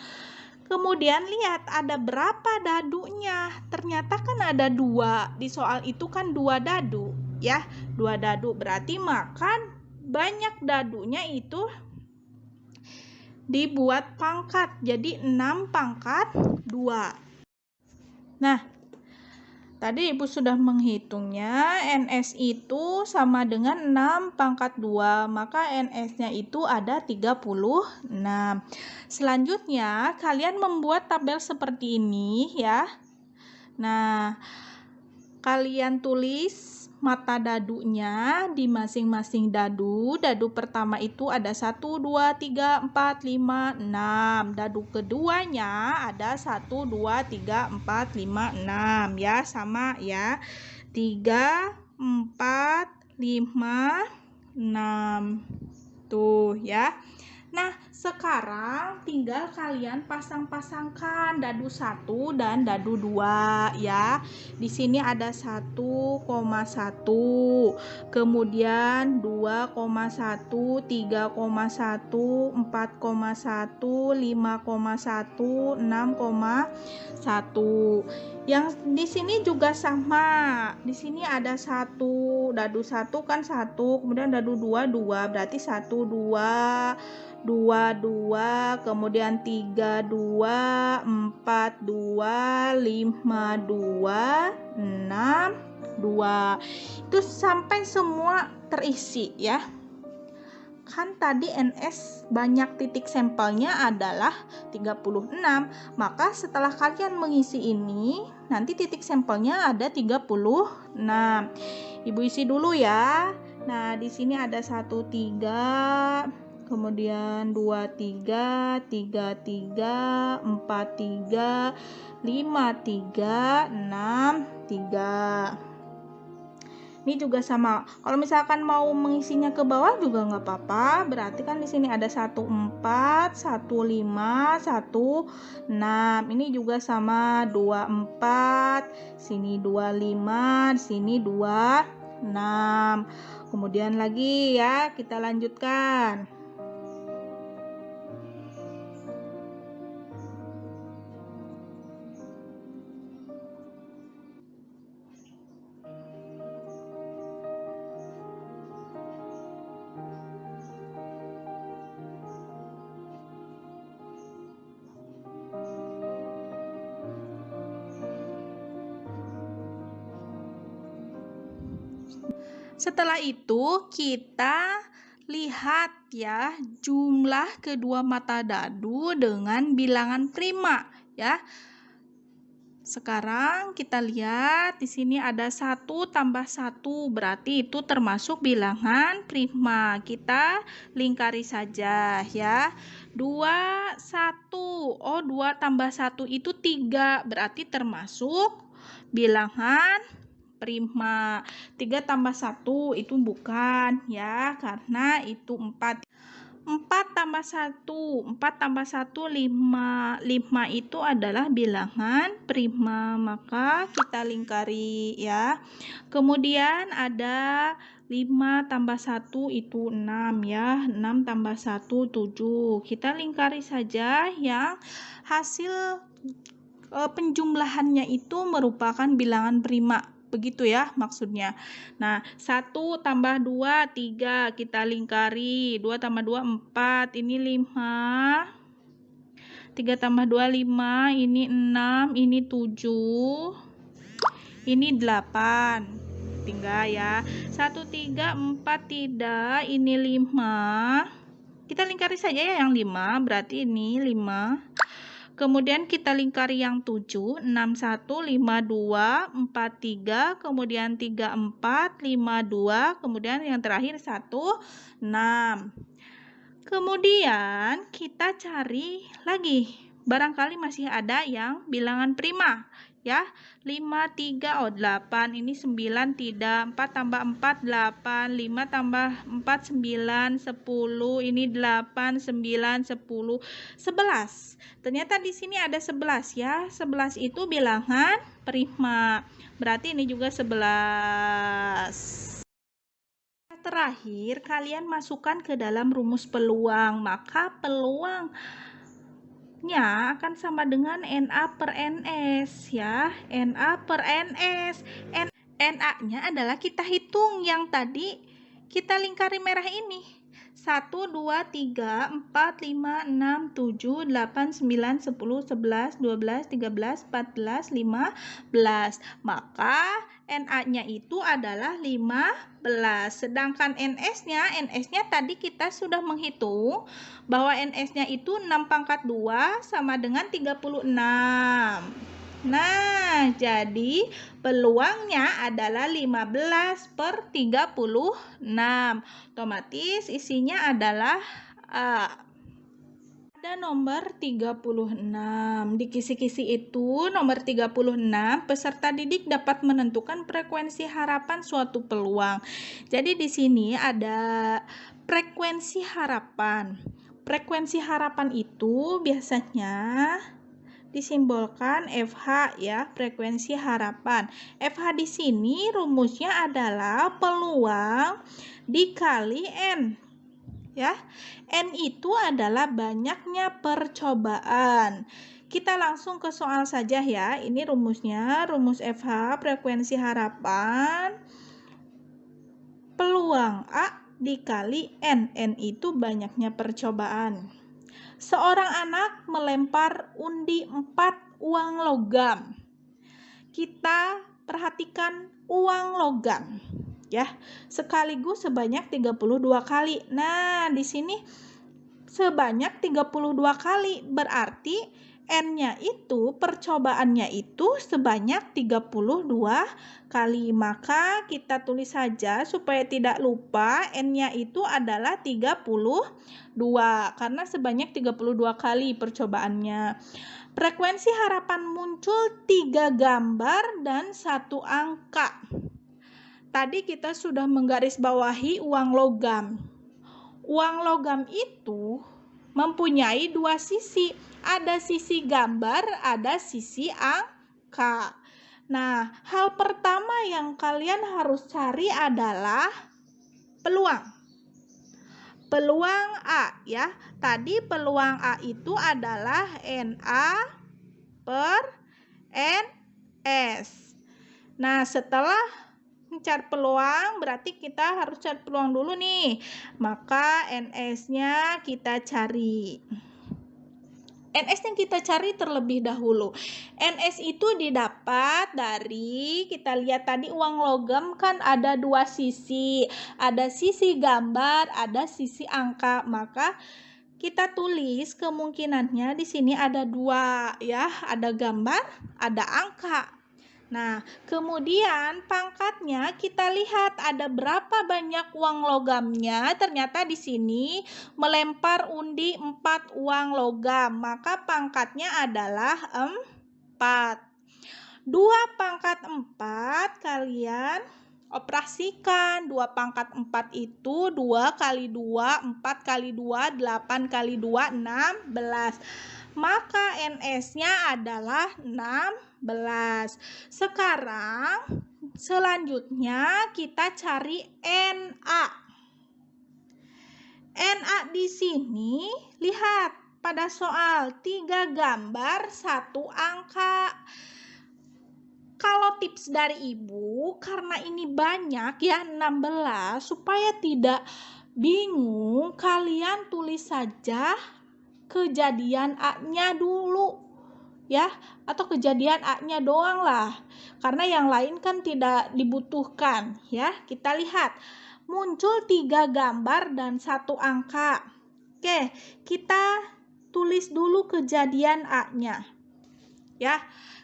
Kemudian lihat ada berapa dadunya. Ternyata kan ada 2. Di soal itu kan 2 dadu ya. 2 dadu berarti makan banyak dadunya itu dibuat pangkat. Jadi 6 pangkat 2. Nah, tadi Ibu sudah menghitungnya, NS itu sama dengan 6 pangkat 2, maka NS-nya itu ada 36. Selanjutnya, kalian membuat tabel seperti ini ya. Nah, kalian tulis mata dadunya di masing-masing dadu. Dadu pertama itu ada 1, 2, 3, 4, 5, 6. Dadu keduanya ada 1, 2, 3, 4, 5, 6 ya, sama ya. 3, 4, 5, 6. Tuh ya. Nah, sekarang tinggal kalian pasang-pasangkan dadu 1 dan dadu 2 ya. Di sini ada 1,1, kemudian 2,1, 3,1, 4,1, 5,1, 6,1. Yang di sini juga sama. Di sini ada 1, dadu 1 kan 1, kemudian dadu 2, 2, berarti 1, 2, 2, 2, kemudian 3, 2, 4, 2, 5, 2, 6, 2. Itu sampai semua terisi ya. Kan tadi NS banyak titik sampelnya adalah 36. Maka setelah kalian mengisi ini, nanti titik sampelnya ada 36. Ibu isi dulu ya. Nah, di sini ada 1, 3, kemudian 2, 3, 3, 3, 4, 3, 5, 3, 6, 3. Ini juga sama. Kalau misalkan mau mengisinya ke bawah juga nggak apa-apa. Berarti kan di sini ada 14, 15, 16. Ini juga sama 24, sini 25, sini 26. Kemudian lagi ya, kita lanjutkan. Setelah itu kita lihat ya jumlah kedua mata dadu dengan bilangan prima ya. Sekarang kita lihat di sini ada 1 tambah 1, berarti itu termasuk bilangan prima. Kita lingkari saja ya. 2, 1. Oh, 2 tambah 1 itu 3, berarti termasuk bilangan prima. 3 tambah 1 itu bukan ya, karena itu 4. 4 tambah 1, 4 tambah 1, 5. 5 itu adalah bilangan prima, maka kita lingkari ya. Kemudian ada 5 tambah 1 itu 6 ya. 6 tambah 1, 7. Kita lingkari saja yang hasil penjumlahannya itu merupakan bilangan prima. Begitu ya maksudnya. Nah, 1 tambah 2, 3. Kita lingkari. 2 tambah 2, 4. Ini 5. 3 tambah 2, 5. Ini 6. Ini 7. Ini 8. Tinggal ya. 1, 3, 4 tidak. Ini 5. Kita lingkari saja ya yang 5. Berarti ini 5. Kemudian kita lingkari yang 7, 6, 1, 5, 2, 4, 3, kemudian 3, 4, 5, 2, kemudian yang terakhir 1, 6. Kemudian kita cari lagi, barangkali masih ada yang bilangan prima ya. 5, 3, 8, ini 9 tidak, 4 tambah 4, 8, 5 tambah 4, 9, 10, ini 8, 9, 10, 11. Ternyata di sini ada 11 ya. 11 itu bilangan prima. Berarti ini juga 11. Terakhir, kalian masukkan ke dalam rumus peluang. Maka peluangnya akan sama dengan NA per NS ya. NA per NS. NA-nya adalah kita hitung yang tadi kita lingkari merah ini. 1, 2, 3, 4, 5, 6, 7, 8, 9, 10, 11, 12, 13, 14, 15. Maka NA-nya itu adalah 15. Sedangkan NS-nya tadi kita sudah menghitung bahwa NS-nya itu 6 pangkat 2 sama dengan 36. Nah, jadi peluangnya adalah 15 per 36. Otomatis isinya adalah ada nomor 36. Di kisi-kisi itu, nomor 36, peserta didik dapat menentukan frekuensi harapan suatu peluang. Jadi di sini ada frekuensi harapan. Frekuensi harapan itu biasanya disimbolkan FH ya, frekuensi harapan. FH di sini rumusnya adalah peluang dikali N. Ya. N itu adalah banyaknya percobaan. Kita langsung ke soal saja ya. Ini rumusnya, rumus FH frekuensi harapan peluang A dikali N. N itu banyaknya percobaan. Seorang anak melempar undi 4 uang logam. Kita perhatikan uang logam ya. Sekaligus sebanyak 32 kali. Nah, di sini sebanyak 32 kali berarti N-nya itu, percobaannya itu sebanyak 32 kali. Maka kita tulis saja supaya tidak lupa, N-nya itu adalah 32 karena sebanyak 32 kali percobaannya. Frekuensi harapan muncul 3 gambar dan 1 angka. tadi kita sudah menggarisbawahi uang logam. Uang logam itu mempunyai dua sisi. Ada sisi gambar, ada sisi angka. Nah, hal pertama yang kalian harus cari adalah peluang. Peluang A ya. Tadi peluang A itu adalah NA per NS. Nah, setelah mencari peluang, berarti kita harus cari peluang dulu nih. Maka NS-nya kita cari. NS yang kita cari terlebih dahulu. NS itu didapat dari, kita lihat tadi uang logam kan ada dua sisi. Ada sisi gambar, ada sisi angka. Maka kita tulis kemungkinannya di sini ada dua ya, ada gambar, ada angka. Nah, kemudian pangkatnya kita lihat ada berapa banyak uang logamnya. Ternyata di sini melempar undi 4 uang logam, maka pangkatnya adalah 4. 2 pangkat 4 kalian operasikan. 2 pangkat 4 itu 2 kali 2, 4 kali 2, 8 kali 2, 16. Maka NS-nya adalah 16. Sekarang selanjutnya kita cari NA. NA di sini lihat pada soal 3 gambar 1 angka. Kalau tips dari Ibu, karena ini banyak ya 16, supaya tidak bingung, kalian tulis saja kejadian A-nya dulu ya, atau kejadian A-nya doang lah, karena yang lain kan tidak dibutuhkan ya. Kita lihat muncul 3 gambar dan 1 angka. Oke, kita tulis dulu kejadian A-nya ya.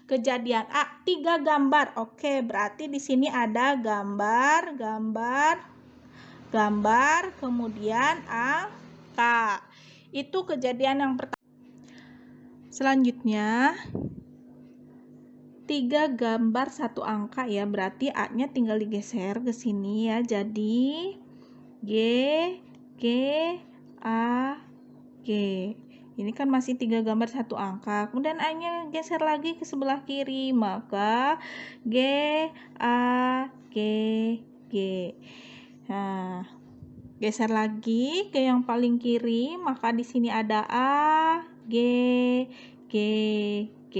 Kejadian A 3 gambar. Oke, berarti di sini ada gambar, kemudian angka. Itu kejadian yang pertama. Selanjutnya 3 gambar 1 angka ya, berarti A-nya tinggal digeser ke sini ya. Jadi G A G. Ini kan masih 3 gambar 1 angka. Kemudian A-nya geser lagi ke sebelah kiri, maka G A G G. Nah, geser lagi ke yang paling kiri, maka di sini ada A, G, G, G.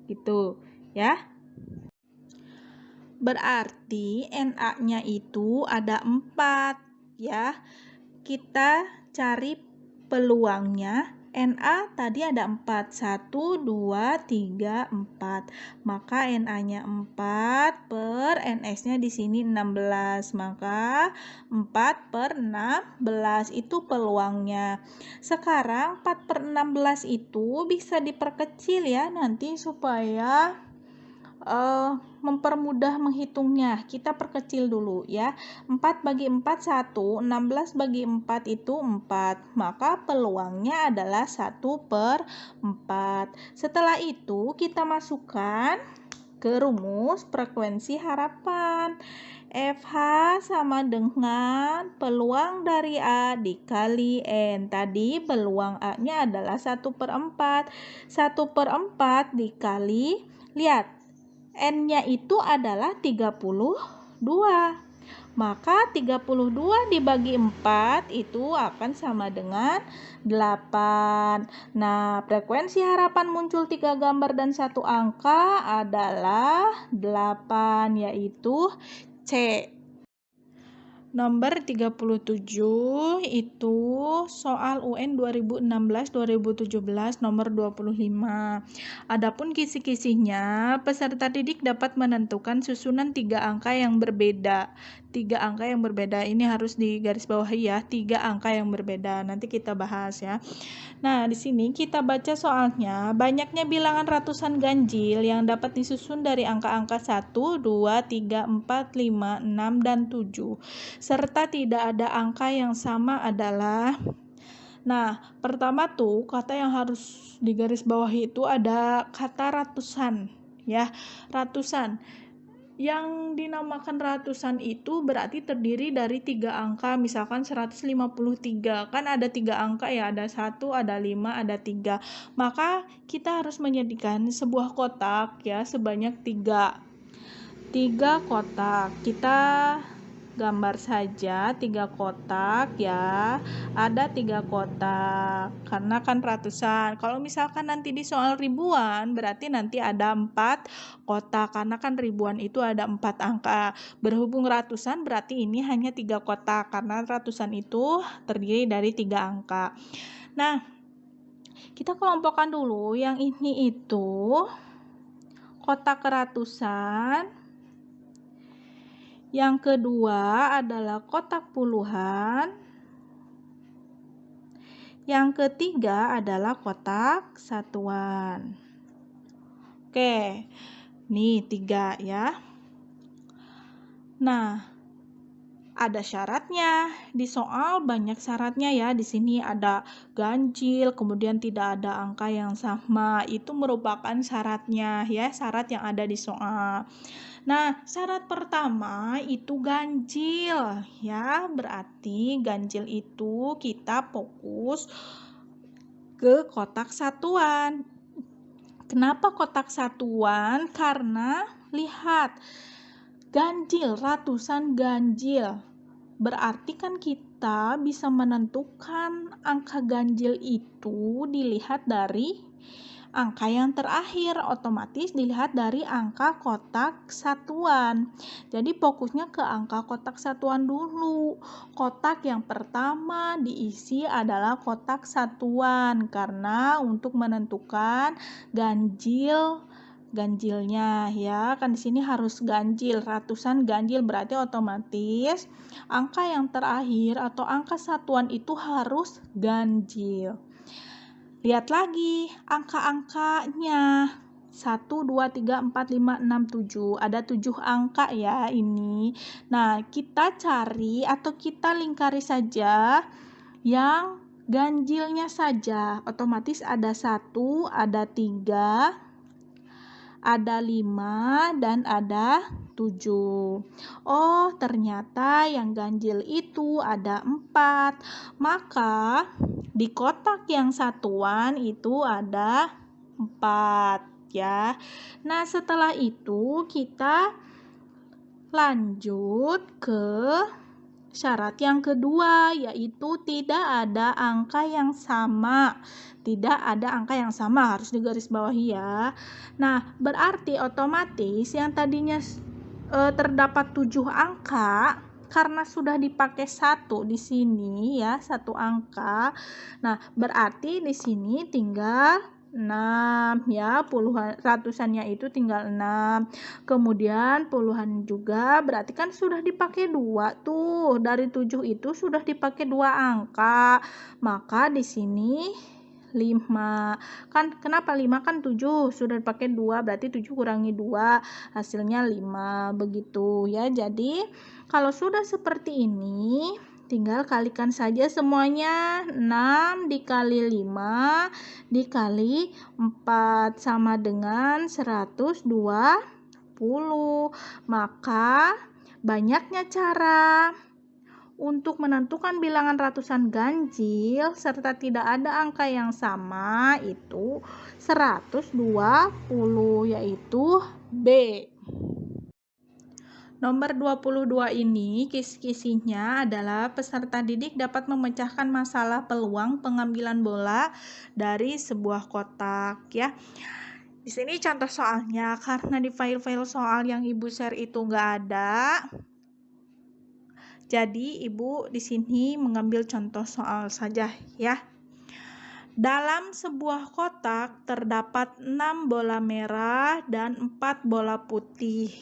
Gitu ya. Berarti NA-nya itu ada 4 ya. Kita cari peluangnya. NA tadi ada 4, 1, 2, 3, 4. Maka NA-nya 4 per NS-nya di sini 16. Maka 4 per 16 itu peluangnya. Sekarang 4 per 16 itu bisa diperkecil ya nanti supaya mempermudah menghitungnya. Kita perkecil dulu ya. 4 bagi 4 1, 16 bagi 4 itu 4. Maka peluangnya adalah 1 per 4. Setelah itu kita masukkan ke rumus frekuensi harapan. FH sama dengan peluang dari A dikali N. Tadi peluang A-nya adalah 1 per 4. 1 per 4 dikali, lihat, N-nya itu adalah 32. Maka 32 dibagi 4 itu akan sama dengan 8. Nah, frekuensi harapan muncul 3 gambar dan 1 angka adalah 8, yaitu C. Nomor 37 itu soal UN 2016-2017 nomor 25. Adapun kisi-kisinya, peserta didik dapat menentukan susunan 3 angka yang berbeda. 3 angka yang berbeda ini harus digarisbawahi ya, 3 angka yang berbeda. Nanti kita bahas ya. Nah, di sini kita baca soalnya. Banyaknya bilangan ratusan ganjil yang dapat disusun dari angka-angka 1, 2, 3, 4, 5, 6, dan 7. Serta tidak ada angka yang sama adalah. Nah, pertama tuh kata yang harus digarisbawahi itu ada kata ratusan ya, ratusan. Yang dinamakan ratusan itu berarti terdiri dari 3 angka, misalkan 153. Kan ada 3 angka ya, ada 1, ada 5, ada 3. Maka kita harus menjadikan sebuah kotak ya sebanyak 3 kotak. Kita gambar saja 3 kotak ya. Ada 3 kotak karena kan ratusan. Kalau misalkan nanti di soal ribuan berarti nanti ada 4 kotak karena kan ribuan itu ada 4 angka. Berhubung ratusan berarti ini hanya 3 kotak karena ratusan itu terdiri dari 3 angka. Nah, kita kelompokkan dulu yang ini itu kotak ratusan. Yang kedua adalah kotak puluhan. Yang ketiga adalah kotak satuan. Oke, nih 3 ya. Nah, ada syaratnya. Di soal banyak syaratnya ya. Di sini ada ganjil, kemudian tidak ada angka yang sama. Itu merupakan syaratnya ya, syarat yang ada di soal. Nah, syarat pertama itu ganjil ya. Berarti ganjil itu kita fokus ke kotak satuan. Kenapa kotak satuan? Karena lihat, ganjil, ratusan ganjil. Berarti kan kita bisa menentukan angka ganjil itu dilihat dari angka yang terakhir, otomatis dilihat dari angka kotak satuan. Jadi fokusnya ke angka kotak satuan dulu. Kotak yang pertama diisi adalah kotak satuan karena untuk menentukan ganjilnya ya, kan di sini harus ganjil, ratusan ganjil berarti otomatis angka yang terakhir atau angka satuan itu harus ganjil. Lihat lagi angka-angkanya. 1, 2, 3, 4, 5, 6, 7. Ada 7 angka ya ini. Nah, kita cari atau kita lingkari saja yang ganjilnya saja. Otomatis ada 1, ada 3, ada 5, dan ada 7. Oh, ternyata yang ganjil itu ada 4. Maka di kotak yang satuan itu ada 4 ya. Nah, setelah itu kita lanjut ke syarat yang kedua, yaitu tidak ada angka yang sama. Tidak ada angka yang sama, harus digarisbawahi ya. Nah, berarti otomatis yang tadinya terdapat 7 angka, karena sudah dipakai 1 di sini ya, 1 angka. Nah, berarti di sini tinggal 6 ya, puluhan ratusannya itu tinggal 6. Kemudian puluhan juga berarti kan sudah dipakai 2 tuh. Dari 7 itu sudah dipakai 2 angka. Maka di sini 5. Kan kenapa 5? Kan 7 sudah dipakai 2, berarti 7 kurangi 2 hasilnya 5. Begitu ya. Jadi kalau sudah seperti ini tinggal kalikan saja semuanya. 6 dikali 5 dikali 4 sama dengan 120. Maka banyaknya cara untuk menentukan bilangan ratusan ganjil serta tidak ada angka yang sama itu 120, yaitu B. Nomor 22 ini kisi-kisinya adalah peserta didik dapat memecahkan masalah peluang pengambilan bola dari sebuah kotak ya. Di sini contoh soalnya, karena di file-file soal yang Ibu share itu nggak ada. Jadi Ibu di sini mengambil contoh soal saja ya. Dalam sebuah kotak terdapat 6 bola merah dan 4 bola putih.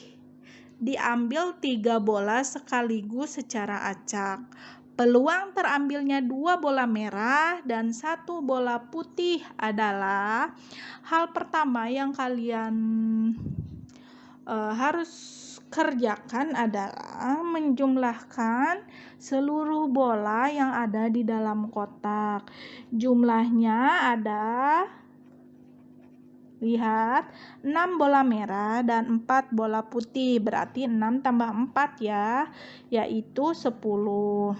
Diambil 3 bola sekaligus secara acak. Peluang terambilnya 2 bola merah dan 1 bola putih adalah hal pertama yang kalian harus kerjakan adalah menjumlahkan seluruh bola yang ada di dalam kotak. Jumlahnya ada 5 Lihat, 6 bola merah dan 4 bola putih, berarti 6 tambah 4 ya, yaitu 10.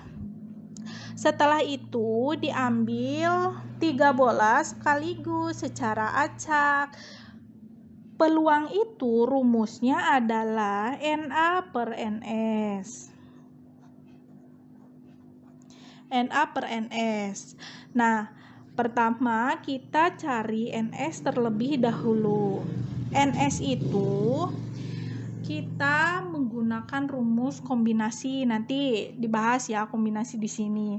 Setelah itu diambil 3 bola sekaligus secara acak. Peluang itu rumusnya adalah NA per NS. NA per NS. Nah, pertama kita cari NS terlebih dahulu. NS itu kita menggunakan rumus kombinasi, nanti dibahas ya kombinasi di sini.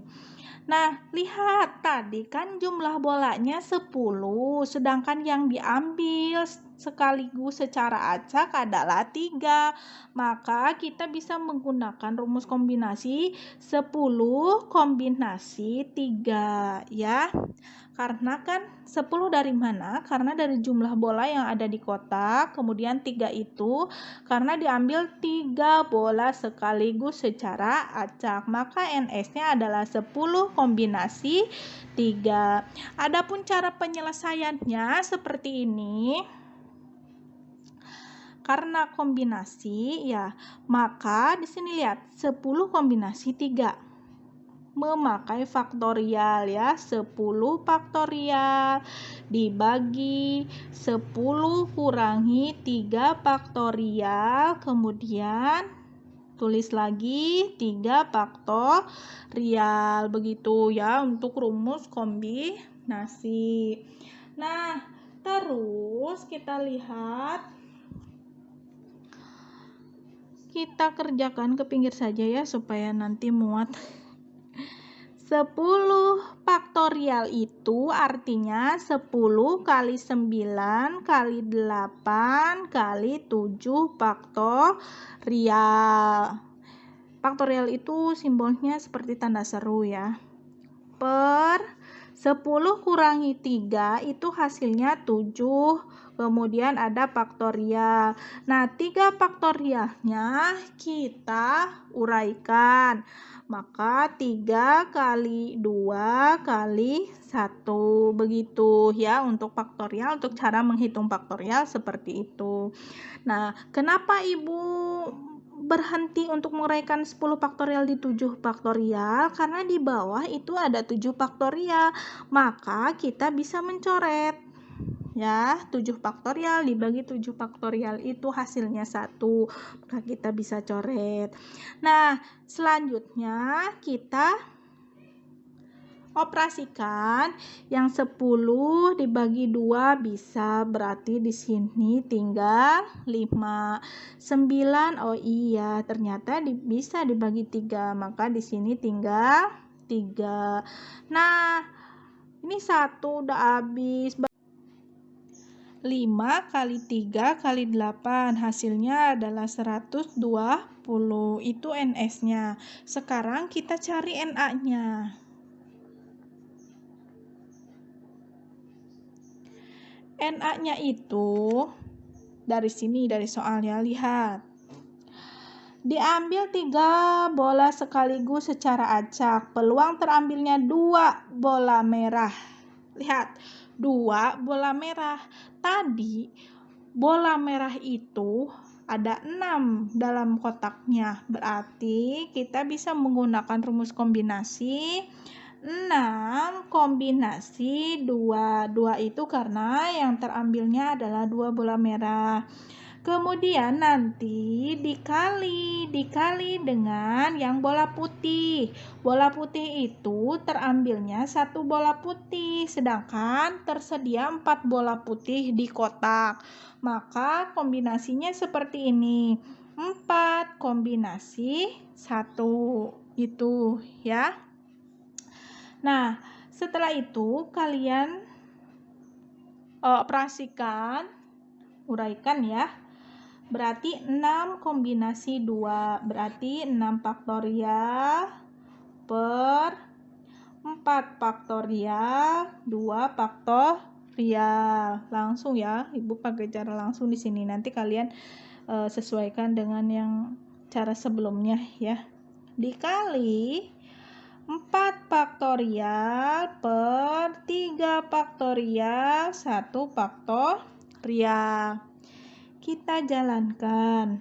Nah, lihat tadi kan jumlah bolanya 10, sedangkan yang diambil sekaligus secara acak adalah 3. Maka kita bisa menggunakan rumus kombinasi 10 kombinasi 3 ya. Karena kan 10 dari mana? Karena dari jumlah bola yang ada di kotak, kemudian 3 itu karena diambil 3 bola sekaligus secara acak. Maka NS-nya adalah 10 kombinasi 3. Adapun cara penyelesaiannya seperti ini. Karena kombinasi ya, maka di sini lihat 10 kombinasi 3. Memakai faktorial ya, 10 faktorial dibagi 10 kurangi 3 faktorial, kemudian tulis lagi 3 faktorial, begitu ya untuk rumus kombinasi. Nah, terus kita lihat, kita kerjakan ke pinggir saja ya supaya nanti muat. 10 faktorial itu artinya 10 kali 9 kali 8 kali 7 faktorial. Faktorial itu simbolnya seperti tanda seru ya. Per 10 kurangi 3 itu hasilnya 7. Kemudian ada faktorial. Nah, 3 faktorialnya kita uraikan. Maka 3 kali 2 kali 1. Begitu ya untuk faktorial, untuk cara menghitung faktorial seperti itu. Nah, kenapa Ibu berhenti untuk menguraikan 10 faktorial di 7 faktorial? Karena di bawah itu ada 7 faktorial. Maka kita bisa mencoret. Ya, 7 faktorial dibagi 7 faktorial itu hasilnya 1. Maka kita bisa coret. Nah, selanjutnya kita operasikan yang 10 dibagi 2 bisa, berarti di sini tinggal 5. 9, oh iya, ternyata bisa dibagi 3, maka di sini tinggal 3. Nah, ini 1 udah habis. 5 kali 3 kali 8 hasilnya adalah 120, itu NS-nya. Sekarang kita cari NA-nya. NA-nya itu dari sini, dari soalnya, lihat. Diambil 3 bola sekaligus secara acak. Peluang terambilnya 2 bola merah. Lihat, 2 bola merah. Tadi bola merah itu ada 6 dalam kotaknya. Berarti kita bisa menggunakan rumus kombinasi 6 kombinasi 2. 2 itu karena yang terambilnya adalah 2 bola merah. Kemudian nanti dikali dengan yang bola putih. Bola putih itu terambilnya 1 bola putih, sedangkan tersedia 4 bola putih di kotak. Maka kombinasinya seperti ini. 4 kombinasi 1 itu ya. Nah, setelah itu kalian operasikan, uraikan ya. Berarti 6 kombinasi 2, berarti 6 faktorial per 4 faktorial 2 faktorial. Langsung ya, Ibu pakai cara langsung di sini. Nanti kalian sesuaikan dengan yang cara sebelumnya ya. Dikali 4 faktorial per 3 faktorial 1 faktorial. faktorial. Kita jalankan.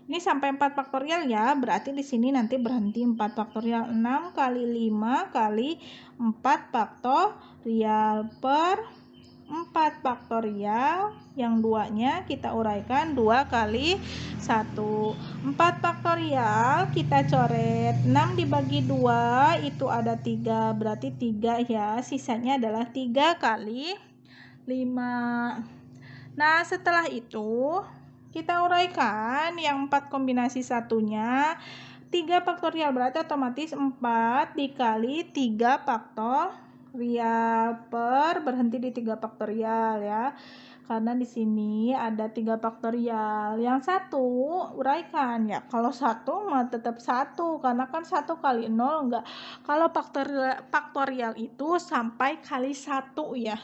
Ini sampai 4 faktorial ya, berarti di sini nanti berhenti 4 faktorial. 6 kali 5 kali 4 faktorial per 4 faktorial. Yang duanya kita uraikan 2 kali 1. 4 faktorial kita coret. 6 dibagi 2 itu ada 3, berarti 3 ya. Sisanya adalah 3 kali 5. Nah, setelah itu kita uraikan yang 4 kombinasi satunya. 3 faktorial berarti otomatis 4 dikali 3 faktorial per berhenti di 3 faktorial ya. Karena di sini ada 3 faktorial. Yang satu uraikan ya. Kalau satu mah tetap 1 karena kan 1 kali 0 enggak. Kalau faktorial itu sampai kali 1 ya.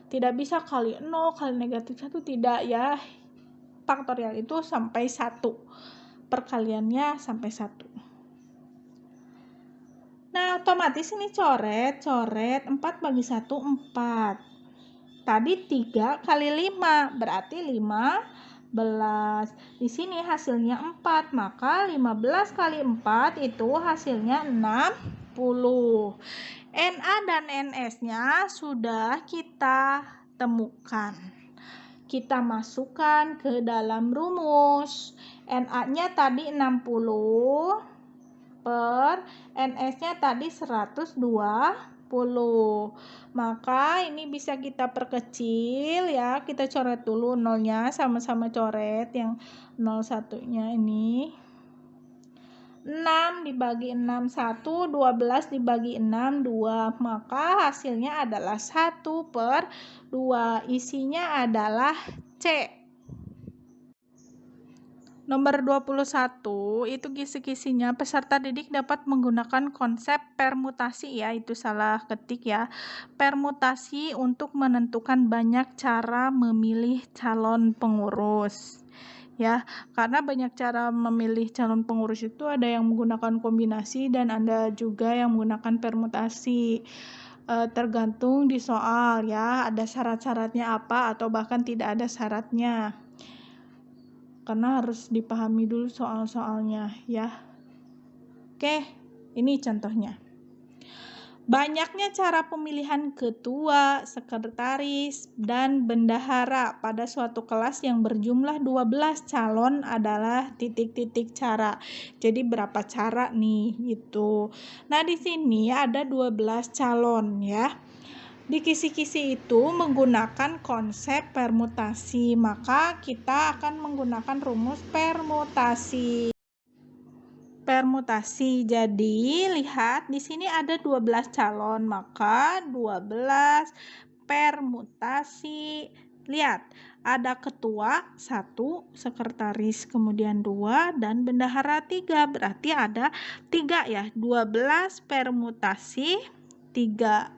Tidak bisa kali 0 kali negatif 1, tidak ya. Faktorial itu sampai 1. Perkaliannya sampai 1. Nah, otomatis ini coret. 4 bagi 1, 4. Tadi 3 kali 5, berarti 15. Di sini hasilnya 4, maka 15 kali 4 itu hasilnya 60. NA dan NS-nya sudah kita temukan. Kita masukkan ke dalam rumus. NA-nya tadi 60 per NS-nya tadi 120. Maka ini bisa kita perkecil ya. Kita coret dulu nolnya, sama-sama coret yang 01-nya ini. 6 dibagi 6 1, 12 dibagi 6 2, maka hasilnya adalah 1 per 2. Isinya adalah C. Nomor 21 itu kisi-kisinya peserta didik dapat menggunakan konsep permutasi ya, itu salah ketik ya. Permutasi untuk menentukan banyak cara memilih calon pengurus. Ya, karena banyak cara memilih calon pengurus itu, ada yang menggunakan kombinasi dan ada juga yang menggunakan permutasi. Tergantung di soal ya, ada syarat-syaratnya apa atau bahkan tidak ada syaratnya. Karena harus dipahami dulu soal-soalnya ya. Oke, ini contohnya. Banyaknya cara pemilihan ketua, sekretaris, dan bendahara pada suatu kelas yang berjumlah 12 calon adalah titik-titik cara. Jadi berapa cara nih gitu. Nah, di sini ada 12 calon ya. Di kisi-kisi itu menggunakan konsep permutasi, maka kita akan menggunakan rumus permutasi. Jadi lihat di sini ada 12 calon, maka 12 permutasi. Lihat, ada ketua 1, sekretaris kemudian 2 dan bendahara 3. Berarti ada 3 ya. 12 permutasi 3.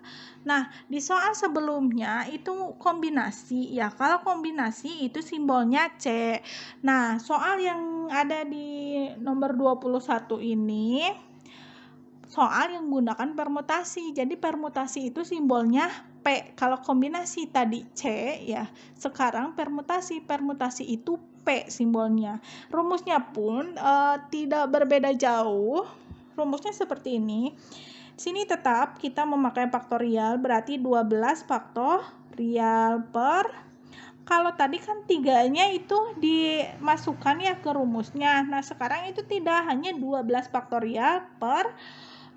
Nah, di soal sebelumnya itu kombinasi ya. Kalau kombinasi itu simbolnya C. Nah, soal yang ada di nomor 21 ini soal yang menggunakan permutasi. Jadi permutasi itu simbolnya P. Kalau kombinasi tadi C ya. Sekarang permutasi itu P simbolnya. Rumusnya pun tidak berbeda jauh. Rumusnya seperti ini. Sini tetap kita memakai faktorial, berarti 12 faktorial per, kalau tadi kan 3-nya itu dimasukkan ya ke rumusnya. Nah, sekarang itu tidak, hanya 12 faktorial per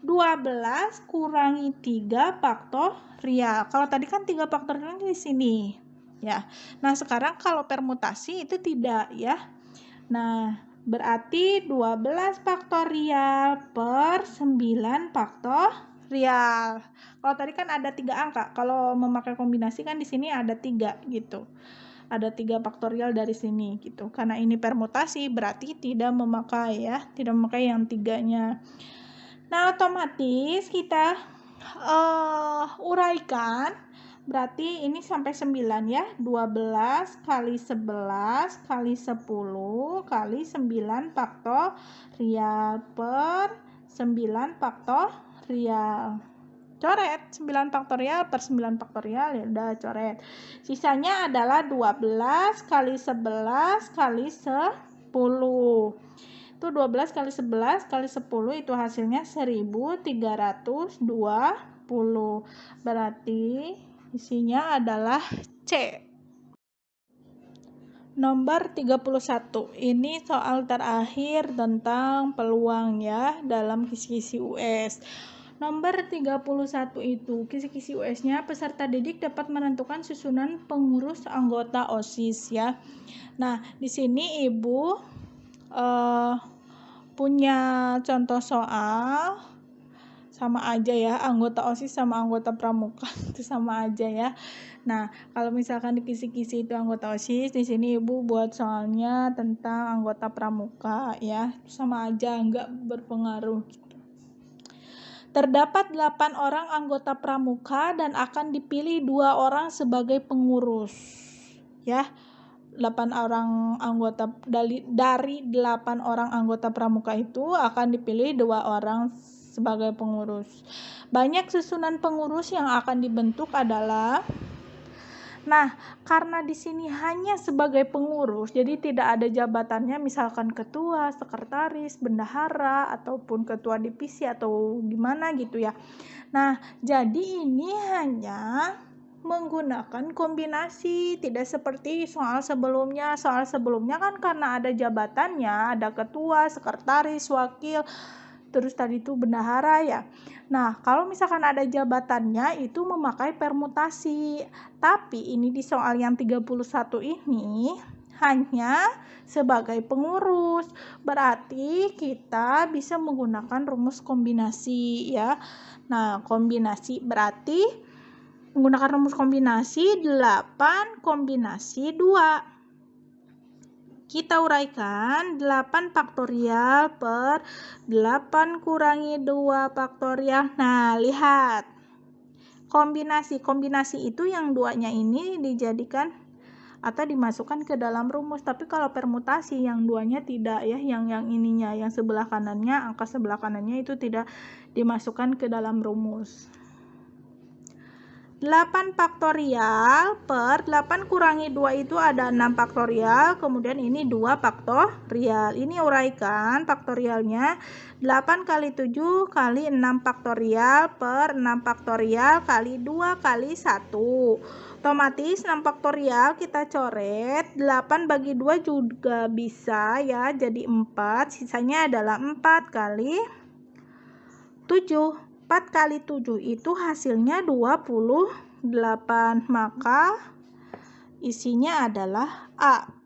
12 kurangi 3 faktorial. Kalau tadi kan 3 faktorial di sini ya. Nah, sekarang kalau permutasi itu tidak ya. Nah, berarti 12 faktorial per 9 faktorial. Kalau tadi kan ada 3 angka. Kalau memakai kombinasi kan di sini ada 3 gitu. Ada 3 faktorial dari sini gitu. Karena ini permutasi berarti tidak memakai ya. Tidak memakai yang 3-nya. Nah, otomatis kita uraikan. Berarti ini sampai 9 ya. 12 kali 11 kali 10 kali 9 faktorial per 9 faktorial. coret 9 faktorial per 9 faktorial, ya udah coret. Sisanya adalah 12 kali 11 kali 10. Itu 12 kali 11 kali 10 itu hasilnya 1320. Berarti isinya adalah C. Nomor 31. Ini soal terakhir tentang peluang ya dalam kisi-kisi US. Nomor 31 itu kisi-kisi US-nya peserta didik dapat menentukan susunan pengurus anggota OSIS ya. Nah, di sini Ibu punya contoh soal sama aja ya, anggota OSIS sama anggota pramuka itu sama aja ya. Nah, kalau misalkan di kisi-kisi itu anggota OSIS, di sini Ibu buat soalnya tentang anggota pramuka ya, sama aja, nggak berpengaruh. Terdapat 8 orang anggota pramuka dan akan dipilih 2 orang sebagai pengurus. Ya. 8 orang anggota dari 8 orang anggota pramuka itu akan dipilih 2 orang sebagai pengurus. Banyak susunan pengurus yang akan dibentuk adalah, nah, karena di sini hanya sebagai pengurus, jadi tidak ada jabatannya, misalkan ketua, sekretaris, bendahara, ataupun ketua divisi atau gimana gitu ya. Nah, jadi ini hanya menggunakan kombinasi, tidak seperti soal sebelumnya. Soal sebelumnya kan karena ada jabatannya, ada ketua, sekretaris, wakil, terus tadi itu bendahara ya. Nah, kalau misalkan ada jabatannya itu memakai permutasi. Tapi ini di soal yang 31 ini hanya sebagai pengurus. Berarti kita bisa menggunakan rumus kombinasi ya. Nah, kombinasi berarti menggunakan rumus kombinasi 8 kombinasi 2. Kita uraikan 8 faktorial per 8 kurangi 2 faktorial. Nah, lihat. Kombinasi itu yang duanya ini dijadikan atau dimasukkan ke dalam rumus. Tapi kalau permutasi yang duanya tidak ya, yang ininya, yang sebelah kanannya, angka sebelah kanannya itu tidak dimasukkan ke dalam rumus. 8 faktorial per 8 kurangi 2 itu ada 6 faktorial, kemudian ini 2 faktorial. Ini uraikan faktorialnya 8 kali 7 kali 6 faktorial per 6 faktorial kali 2 kali 1. Otomatis 6 faktorial kita coret, 8 bagi 2 juga bisa ya, jadi 4, sisanya adalah 4 kali 7. 4 kali 7 itu hasilnya 28, maka isinya adalah A.